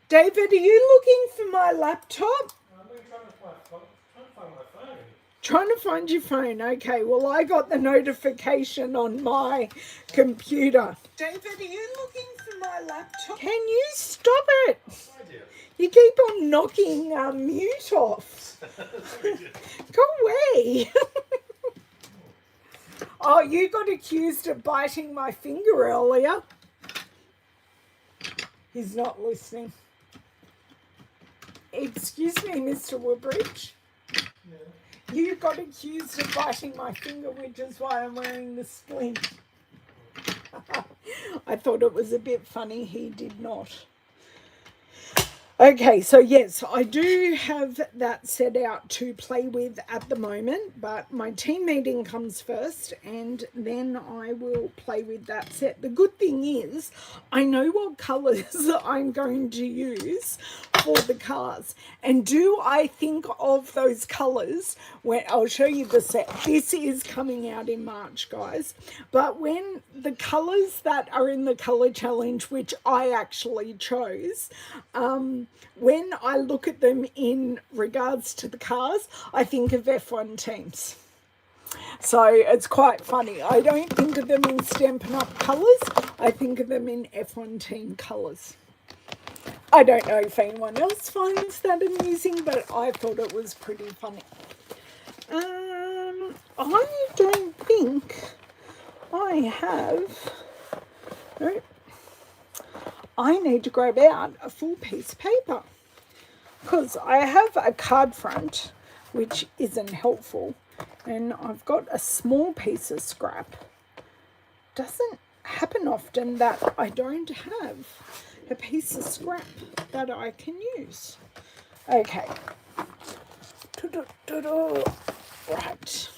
David, are you looking for my laptop? I'm trying to find my phone. Trying to find your phone. Okay, well, I got the notification on my computer. David, are you looking for my laptop? Can you stop it? I do. You keep on knocking mute off. Go away. Oh, you got accused of biting my finger earlier. He's not listening. Excuse me, Mr. Woodbridge. Yeah. You got accused of biting my finger, which is why I'm wearing the splint. I thought it was a bit funny. He did not. Okay, so yes, I do have that set out to play with at the moment, but my team meeting comes first and then I will play with that set. The good thing is I know what colours I'm going to use for the cards. And do I think of those colours when I'll show you the set. This is coming out in March, guys. But when the colours that are in the colour challenge, which I actually chose, when I look at them in regards to the cars, I think of F1 teams. So it's quite funny. I don't think of them in Stampin' Up colours. I think of them in F1 team colours. I don't know if anyone else finds that amusing, but I thought it was pretty funny. I don't think I have... Nope. I need to grab out a full piece of paper because I have a card front which isn't helpful and I've got a small piece of scrap. Doesn't happen often that I don't have a piece of scrap that I can use. Okay. Right.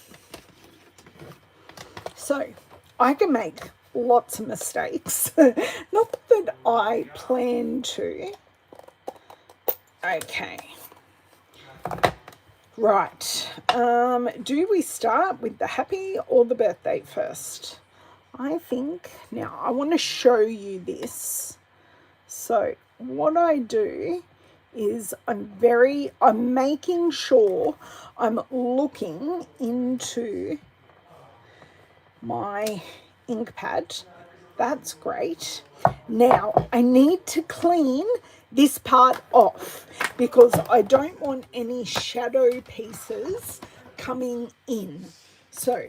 So I can make lots of mistakes. Not that I plan to. Okay. Right. Do we start with the happy or the birthday first? I think, now I want to show you this. So what I do is I'm making sure I'm looking into my ink pad. That's great. Now I need to clean this part off because I don't want any shadow pieces coming in. So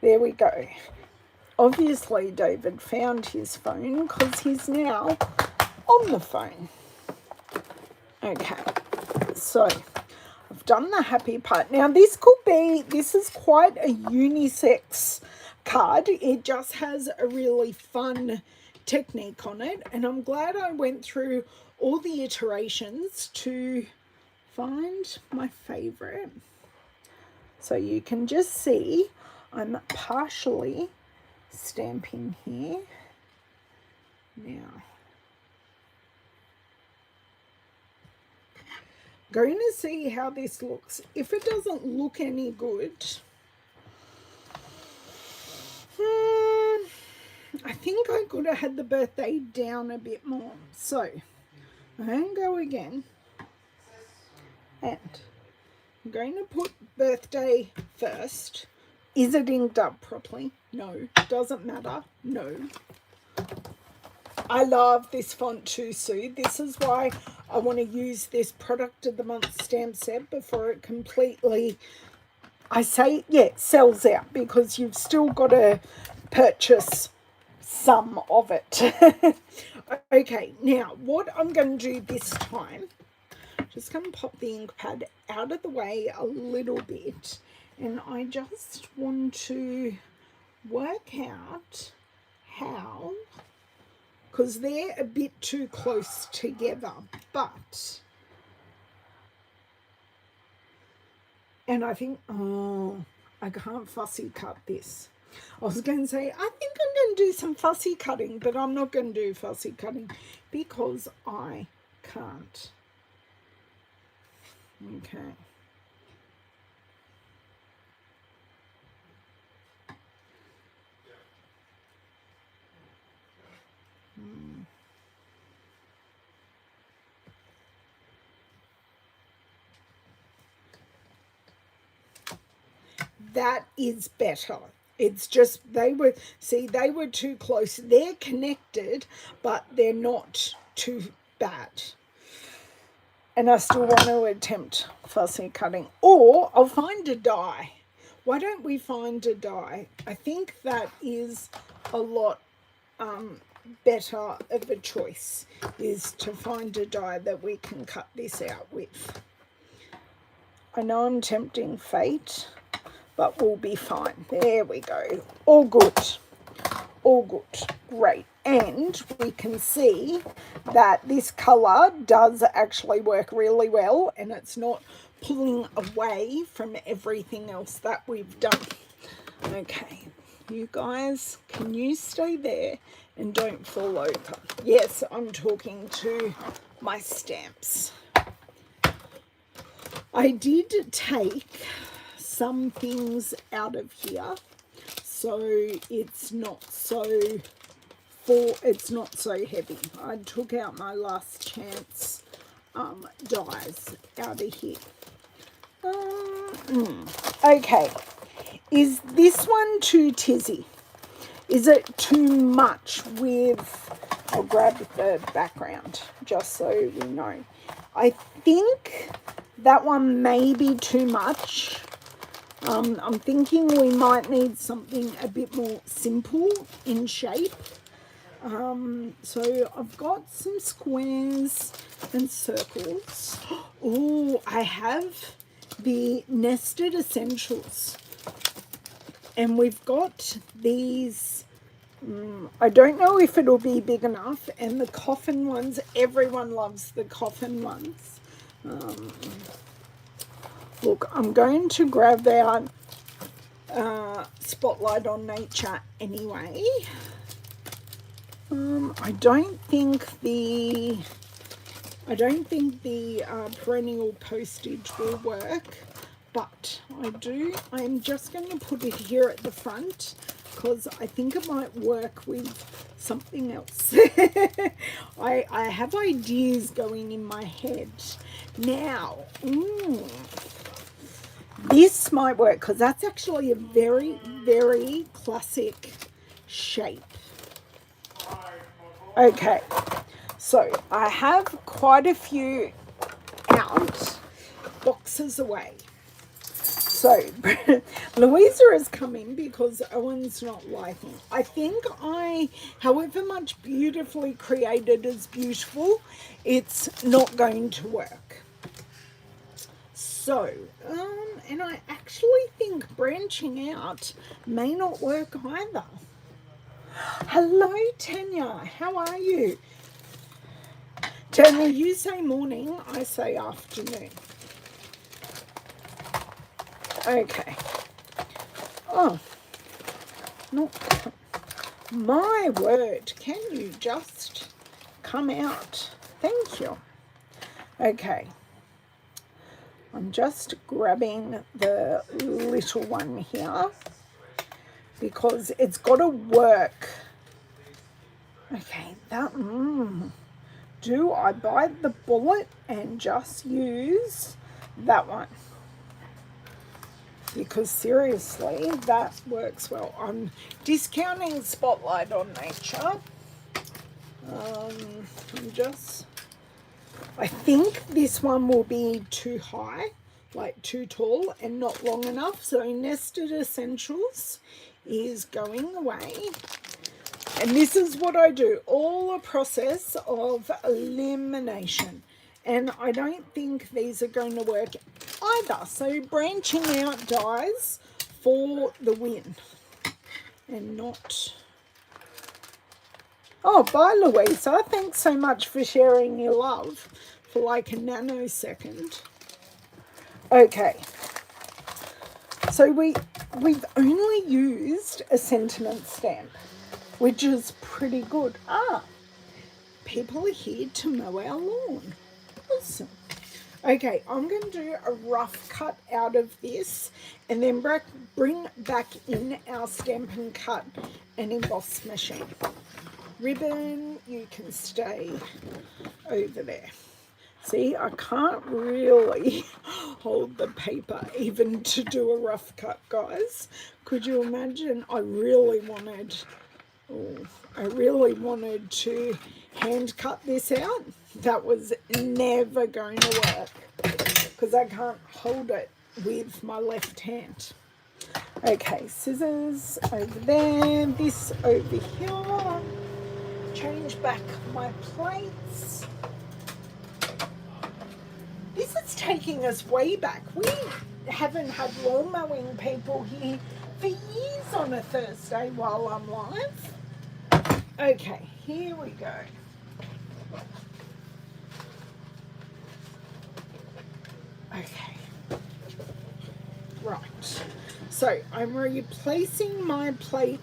there we go. Obviously David found his phone because he's now on the phone. Okay, so I've done the happy part. Now this is quite a unisex card. It just has a really fun technique on it, and I'm glad I went through all the iterations to find my favorite. So you can just see I'm partially stamping here. Now going to see how this looks. If it doesn't look any good, I think I could have had the birthday down a bit more. So I'm going to go again and I'm going to put birthday first. Is it inked up properly? No. Doesn't matter? No. I love this font too, Sue. This is why I want to use this product of the month stamp set before it completely, sells out, because you've still got to purchase some of it. Okay, now what I'm going to do this time, just going to pop the ink pad out of the way a little bit, and I just want to work out how, because they're a bit too close together, but, and I think, I can't fussy cut this. I was going to say, I think I'm going to do some fussy cutting, but I'm not going to do fussy cutting because I can't. Okay. That is better. It's just they were too close. They're connected, but they're not too bad. And I still want to attempt fussy cutting. Or I'll find a die. Why don't we find a die? I think that is a lot better of a choice, is to find a die that we can cut this out with. I know I'm tempting fate, but we'll be fine. There we go. All good. All good. Great. And we can see that this colour does actually work really well, and it's not pulling away from everything else that we've done. Okay, you guys, can you stay there and don't fall over? Yes, I'm talking to my stamps. I did take some things out of here, so it's not so heavy. I took out my last chance dies out of here. Okay, is this one too tizzy? Is it too much with, I'll grab the background just so we know. I think that one may be too much. I'm thinking we might need something a bit more simple in shape. So I've got some squares and circles. Oh, I have the nested essentials. And we've got these, I don't know if it'll be big enough, and the coffin ones, everyone loves the coffin ones. Look, I'm going to grab out Spotlight on Nature anyway. I don't think the perennial postage will work, but I'm just going to put it here at the front because I think it might work with something else. I have ideas going in my head now. This might work because that's actually a very, very classic shape. Okay, so I have quite a few out, boxes away. So Louisa has come in because Owen's not liking. I think however much beautifully created is beautiful, it's not going to work. So, and I actually think branching out may not work either. Hello, Tanya. How are you? Tanya, you say morning, I say afternoon. Okay. Oh, not my word. Can you just come out? Thank you. Okay. I'm just grabbing the little one here because it's got to work. Okay, that, do I bite the bullet and just use that one? Because seriously, that works well. I'm discounting Spotlight on Nature. I think this one will be too high, like too tall and not long enough. So Nested Essentials is going away. And this is what I do, all a process of elimination. And I don't think these are going to work either. So branching out dies for the win. And not... Oh, bye, Louisa. Thanks so much for sharing your love for like a nanosecond. Okay. So we've only used a sentiment stamp, which is pretty good. People are here to mow our lawn. Awesome. Okay, I'm going to do a rough cut out of this and then bring back in our Stampin' Cut and Emboss machine. ribbon, you can stay over there. See, I can't really hold the paper even to do a rough cut, guys. Could you imagine? I really wanted to hand cut this out. That was never going to work because I can't hold it with my left hand. Okay, scissors over there, this over here. Change back my plates. This is taking us way back. We haven't had lawn mowing people here for years on a Thursday while I'm live. Okay, here we go. Okay. Right. So I'm replacing my plate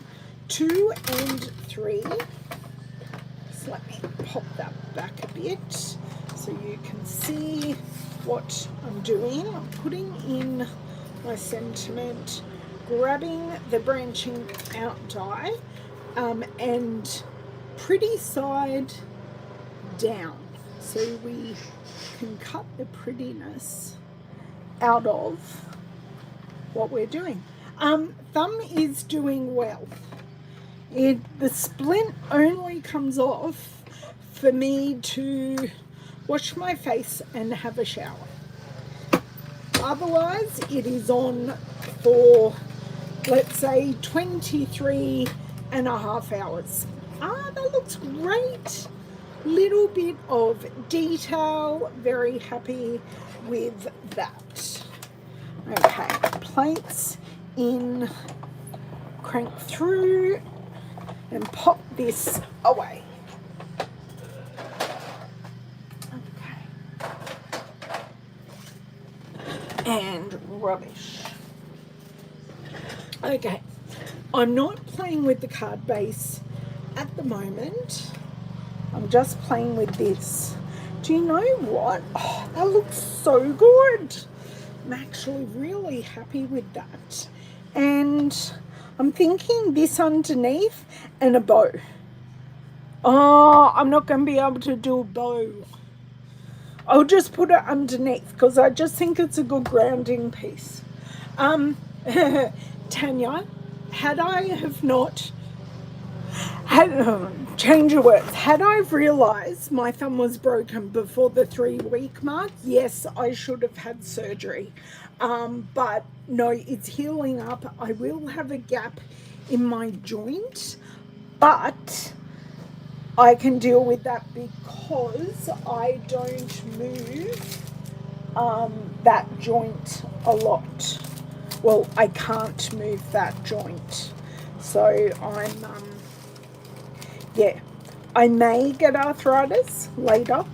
2 and 3. So let me pop that back a bit so you can see what I'm doing. I'm putting in my sentiment, grabbing the branching out die, and pretty side down so we can cut the prettiness out of what we're doing. Thumb is doing well. The splint only comes off for me to wash my face and have a shower. Otherwise, it is on for, let's say, 23 and a half hours. That looks great. Little bit of detail. Very happy with that. Okay, plates in, crank through, and pop this away. And rubbish. Okay, I'm not playing with the card base at the moment. I'm just playing with this. Do you know what? Oh, that looks so good. I'm actually really happy with that. And I'm thinking this underneath and a bow. Oh, I'm not going to be able to do a bow. I'll just put it underneath because I just think it's a good grounding piece. Tanya, had I have not change of words, had I realised my thumb was broken before the 3-week mark, yes, I should have had surgery. But no, it's healing up. I will have a gap in my joint, but I can deal with that because I don't move that joint a lot. Well, I can't move that joint. So I'm, yeah, I may get arthritis later,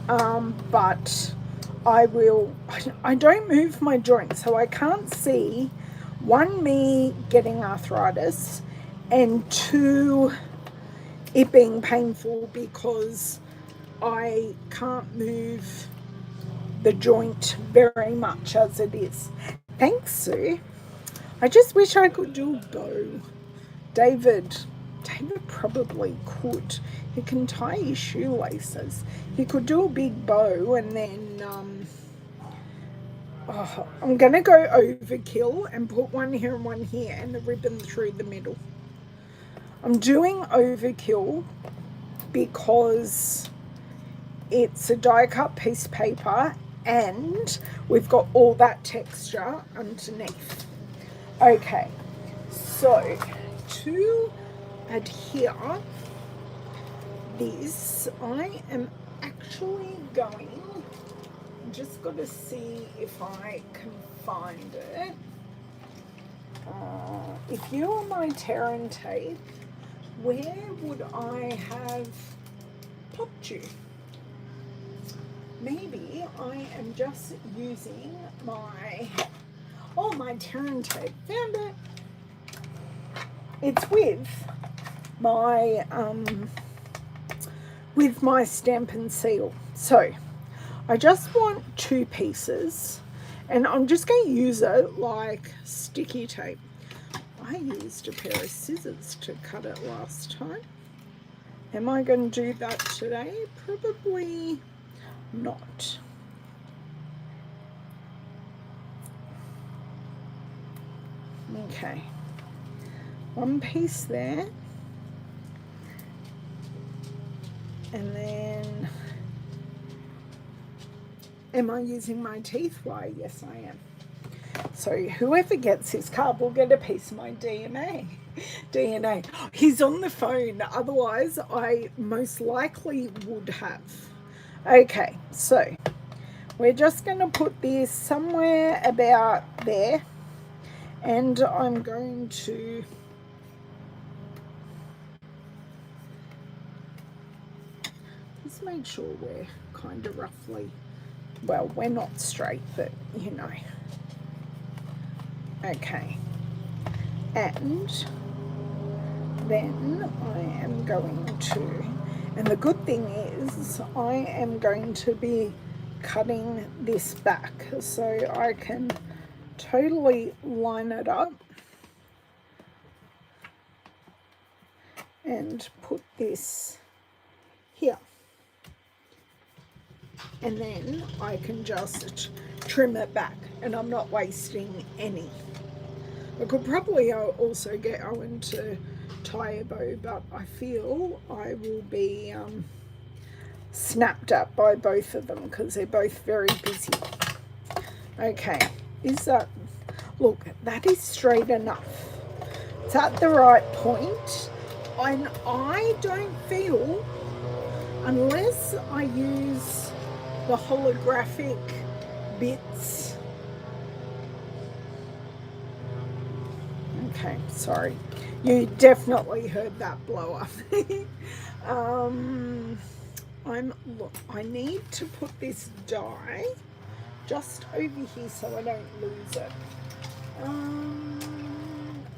but I don't move my joints, so I can't see, 1, me getting arthritis, and 2, it being painful because I can't move the joint very much as it is. Thanks, Sue. I just wish I could do a bow. David probably could. He can tie his shoelaces. He could do a big bow and then I'm gonna go overkill and put one here and one here and the ribbon through the middle. I'm doing overkill because it's a die cut piece of paper and we've got all that texture underneath. Okay, so to adhere this, I am actually going, I'm just got to see if I can find it. If you were my tear and tape, where would I have popped you? Maybe I am just using my, my tear and tape. Found it. It's with my Stampin seal. So I just want 2 pieces and I'm just going to use it like sticky tape. I I used a pair of scissors to cut it last time. Am I going to do that today? Probably not. Okay, one piece there, and then am I using my teeth? Why, yes I am. So whoever gets this card will get a piece of my DNA. He's on the phone, otherwise I most likely would have. Okay, so we're just going to put this somewhere about there, and I'm going to just make sure we're kind of roughly, well, we're not straight, but you know. Okay, and then I am going to, and the good thing is I am going to be cutting this back so I can totally line it up and put this here, and then I can just trim it back and I'm not wasting any. I could probably also get Owen to tie a bow, but I feel I will be snapped up by both of them because they're both very busy. Okay, is that, look, that is straight enough. It's at the right point, and I don't feel, unless I use the holographic bits. Okay, sorry. You definitely heard that blow up. Look, I need to put this die just over here so I don't lose it.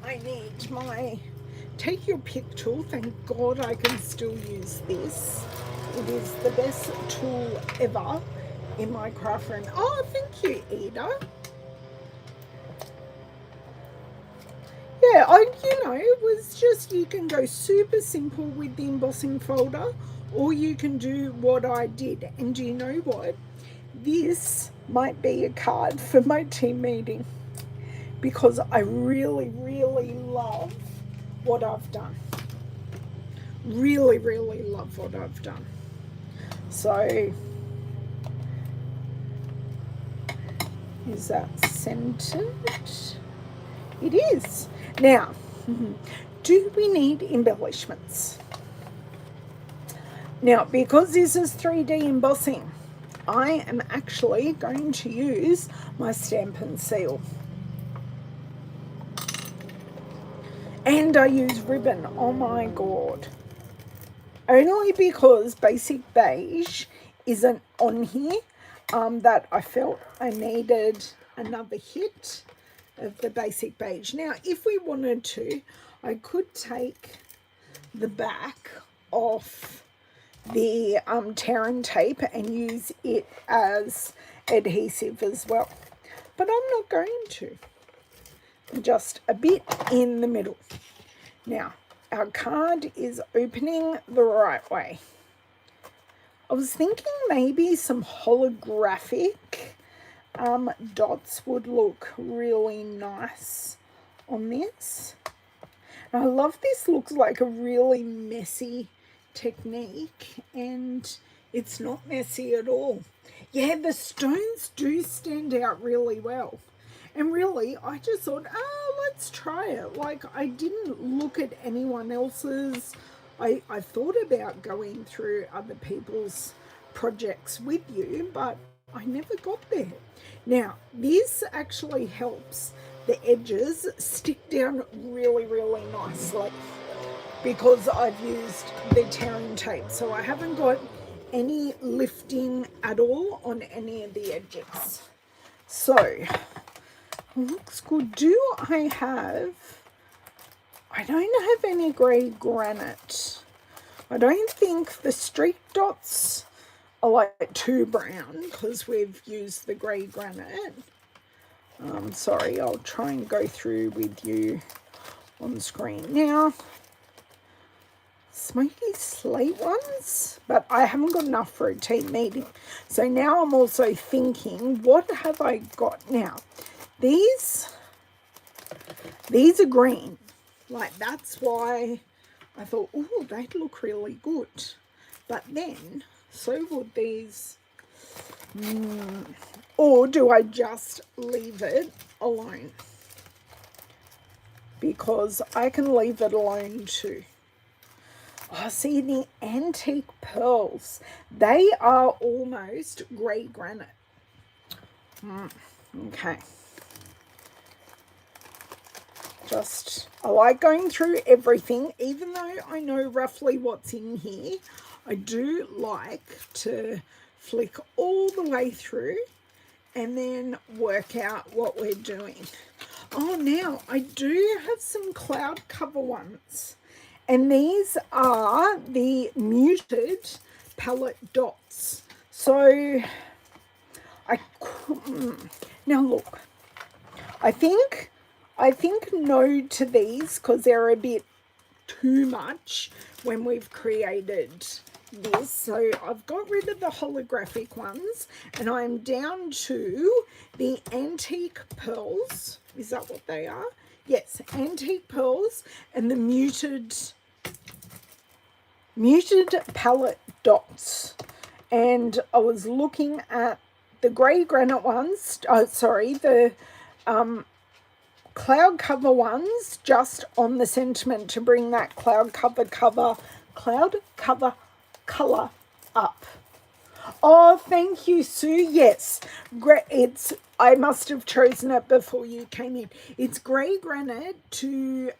I need my take your pick tool. Thank God I can still use this. It is the best tool ever in my craft room. Oh, thank you, Ada. Yeah, it was just, you can go super simple with the embossing folder, or you can do what I did. And do you know what? This might be a card for my team meeting because I really, really love what I've done. Really, really love what I've done. So, is that centered? It is. Now, do we need embellishments? Now, because this is 3D embossing, I am actually going to use my Stampin seal. And I use ribbon. Oh my God. Only because Basic Beige isn't on here, that I felt I needed another hit of the Basic Beige. Now, if we wanted to, I could take the back off the tear and tape and use it as adhesive as well. But I'm not going to. Just a bit in the middle. Now, our card is opening the right way. I was thinking maybe some holographic dots would look really nice on this. And I love this, looks like a really messy technique, and it's not messy at all. Yeah, the stones do stand out really well. And really, I just thought, let's try it. Like, I didn't look at anyone else's. I thought about going through other people's projects with you, but I never got there. Now, this actually helps the edges stick down really, really nicely because I've used the tearing tape. So I haven't got any lifting at all on any of the edges. So, looks good. Do I don't have any grey granite. I don't think the streak dots are like too brown because we've used the grey granite. Sorry, I'll try and go through with you on screen. Now, smoky slate ones, but I haven't got enough for a team meeting. So now I'm also thinking, what have I got now? These are green. Like, that's why I thought, oh, they'd look really good. But then, so would these. Or do I just leave it alone? Because I can leave it alone too. Oh, see, the antique pearls. They are almost grey granite. Okay. I like going through everything, even though I know roughly what's in here. I do like to flick all the way through and then work out what we're doing. Oh, now I do have some cloud cover ones. And these are the muted palette dots. So, now look, I think no to these because they're a bit too much when we've created this. So I've got rid of the holographic ones and I'm down to the antique pearls. Is that what they are? Yes, antique pearls and the muted palette dots. And I was looking at the grey granite ones, the cloud cover ones, just on the sentiment to bring that cloud cover colour up. Oh, thank you, Sue. Yes, I must have chosen it before you came in. It's grey granite to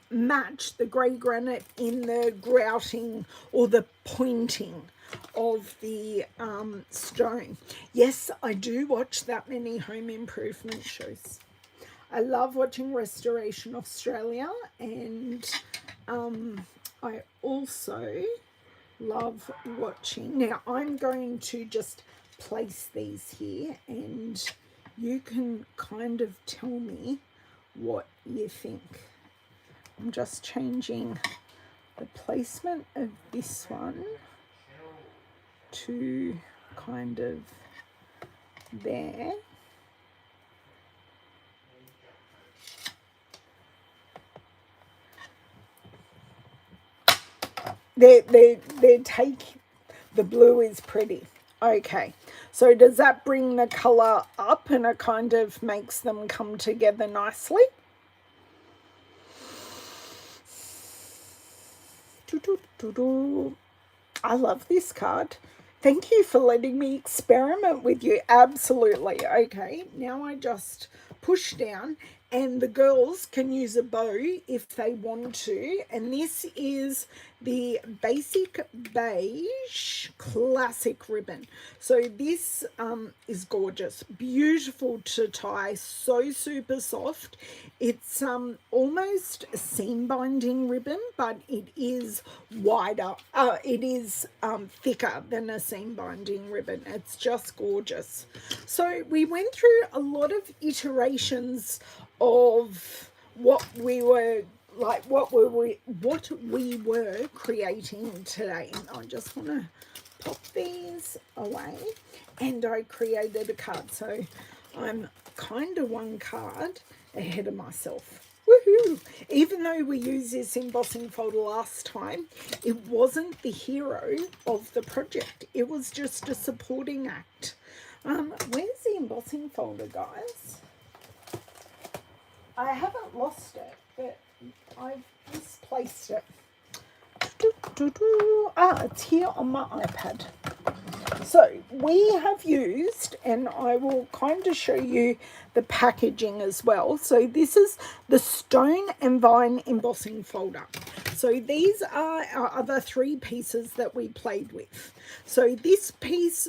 match the grey granite in the grouting or the pointing of the stone. Yes, I do watch that many home improvement shows. I love watching Restoration Australia, and I also love watching. Now, I'm going to just place these here, and you can kind of tell me what you think. I'm just changing the placement of this one to kind of there. The blue is pretty. Okay, so does that bring the colour up and it kind of makes them come together nicely? I love this card. Thank you for letting me experiment with you. Absolutely. Okay, now I just push down and the girls can use a bow if they want to. And this is the basic beige classic ribbon. So this is gorgeous, beautiful to tie, so super soft. It's almost a seam binding ribbon, but it is wider. It is thicker than a seam binding ribbon. It's just gorgeous. So we went through a lot of iterations of what we were creating today. I just want to pop these away, and I created a card, so I'm kind of one card ahead of myself. Woohoo! Even though we used this embossing folder last time, it wasn't the hero of the project. It was just a supporting act. Where's the embossing folder, guys? I haven't lost it, but I've misplaced it. It's here on my iPad. So we have used, and I will kind of show you the packaging as well. So this is the Stone and Vine embossing folder. So these are our other three pieces that we played with. So this piece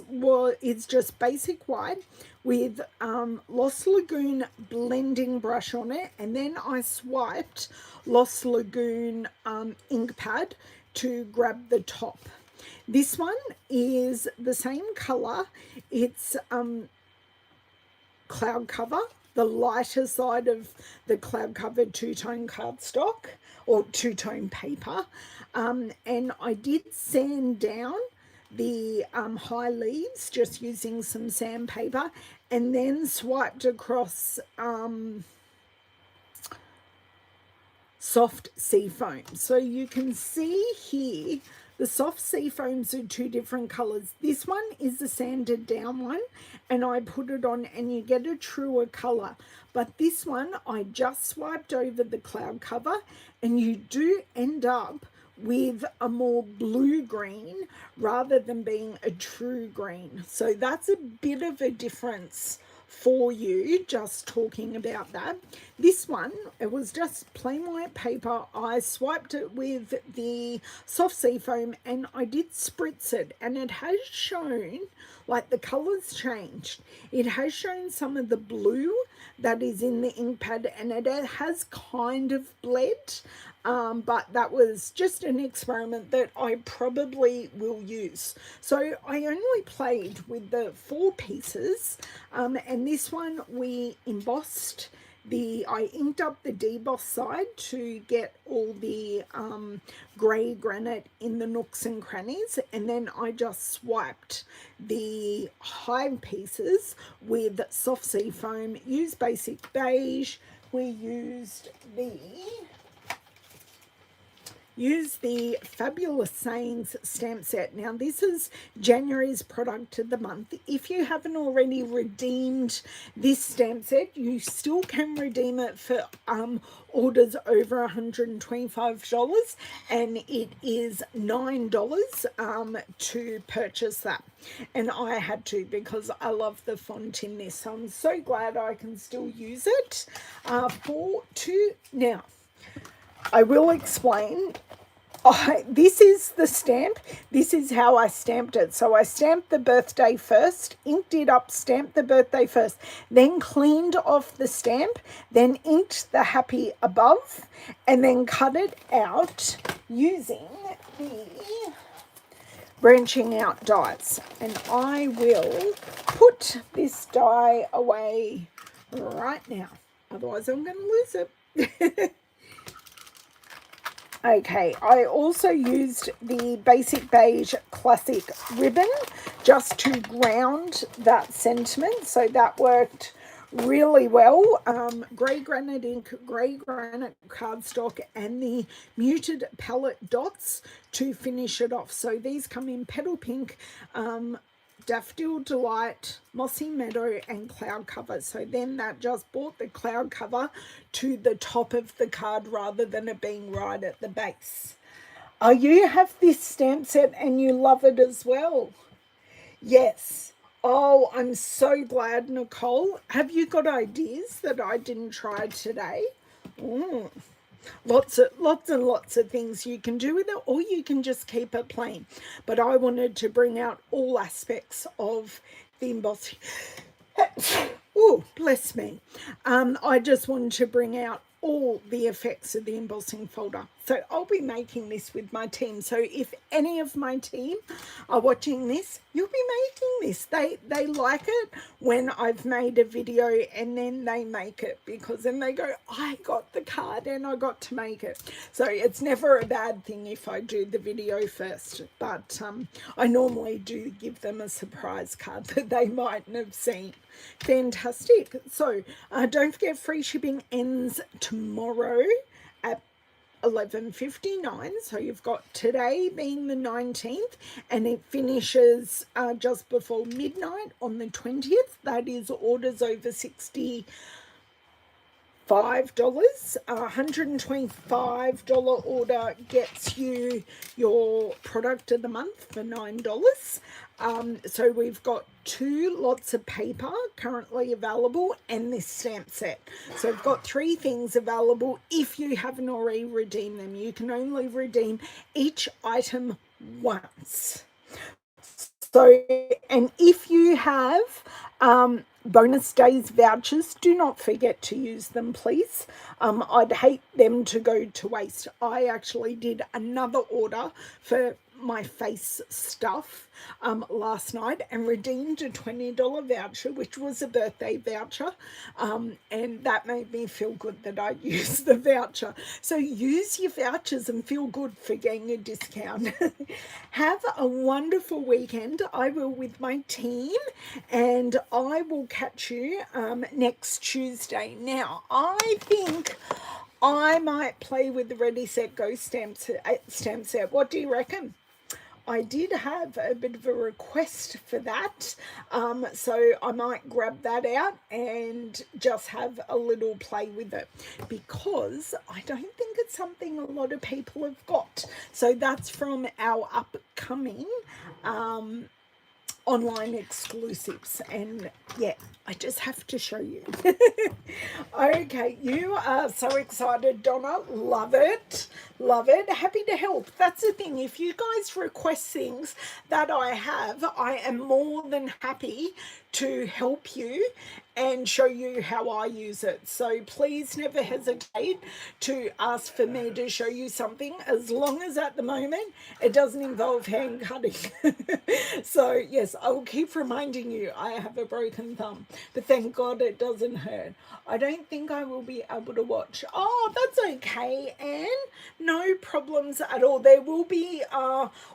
is just basic white with Lost Lagoon blending brush on it, and then I swiped Lost Lagoon ink pad to grab the top. This one is the same color. It's cloud cover, the lighter side of the cloud cover two-tone cardstock or two-tone paper, and I did sand down the high leaves just using some sandpaper, and then swiped across soft sea foam. So you can see here the soft sea foams are two different colors. This one is the sanded down one, and I put it on and you get a truer color. But this one I just swiped over the cloud cover, and you do end up with a more blue green rather than being a true green. So that's a bit of a difference for you, just talking about that. This one, it was just plain white paper. I swiped it with the soft sea foam and I did spritz it, and it has shown like the colors changed. It has shown some of the blue that is in the ink pad, and it has kind of bled, but that was just an experiment that I probably will use. So I only played with the 4 pieces, and this one we embossed. I inked up the deboss side to get all the grey granite in the nooks and crannies, and then I just swiped the high pieces with soft sea foam, used basic beige. We used the Fabulous Sayings stamp set. Now this is January's product of the month. If you haven't already redeemed this stamp set, you still can redeem it for orders over $125, and it is $9 to purchase that. And I had to, because I love the font in this, so I'm so glad I can still use it. Now I will explain. This is the stamp. This is how I stamped it. So I stamped the birthday first, inked it up, stamped the birthday first, then cleaned off the stamp, then inked the happy above, and then cut it out using the branching out dies. And I will put this die away right now, otherwise I'm going to lose it. Okay, I also used the Basic Beige Classic ribbon just to ground that sentiment, so that worked really well. Grey granite ink, grey granite cardstock, and the muted palette dots to finish it off. So these come in Petal Pink, Daffodil Delight, Mossy Meadow, and Cloud Cover. So then that just brought the cloud cover to the top of the card rather than it being right at the base. You have this stamp set and you love it as well? Yes. Oh, I'm so glad, Nicole. Have you got ideas that I didn't try today? Lots and lots of things you can do with it, or you can just keep it plain. But I wanted to bring out all aspects of the embossing. Oh, bless me. I just wanted to bring out all the effects of the embossing folder. So I'll be making this with my team. So if any of my team are watching this, you'll be making this. They like it when I've made a video and then they make it, because then they go, I got the card and I got to make it. So it's never a bad thing if I do the video first, but I normally do give them a surprise card that they mightn't have seen. Fantastic. So don't forget, free shipping ends tomorrow at 11:59. So you've got today being the 19th, and it finishes just before midnight on the 20th. That is orders over $65. $125 order gets you your product of the month for $9. So we've got 2 lots of paper currently available and this stamp set. So we've got 3 things available. If you haven't already redeemed them, you can only redeem each item once. So, and if you have bonus days vouchers, do not forget to use them, please. I'd hate them to go to waste. I actually did another order for my face stuff last night and redeemed a $20 voucher, which was a birthday voucher, and that made me feel good that I used the voucher. So use your vouchers and feel good for getting a discount. Have a wonderful weekend. I will with my team, and I will catch you next Tuesday. Now, I think I might play with the Ready Set Go stamp set. What do you reckon? I did have a bit of a request for that, so I might grab that out and just have a little play with it, because I don't think it's something a lot of people have got. So that's from our upcoming online exclusives, and yeah, I just have to show you. Okay, you are so excited, Donna. Love it, love it. Happy to help. That's the thing, if you guys request things that I have, I am more than happy to help you and show you how I use it. So please never hesitate to ask for me to show you something, as long as at the moment it doesn't involve hand cutting. So yes, I will keep reminding you I have a broken thumb, but thank God it doesn't hurt. I don't think I will be able to watch. Oh, that's okay, Anne. No problems at all. There will be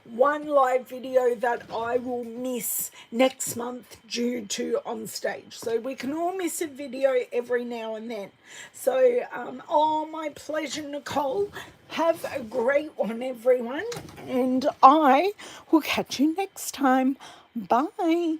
one live video that I will miss next month due to on stage. So we can all miss a video every now and then. So, oh, my pleasure, Nicole. Have a great one, everyone. And I will catch you next time. Bye.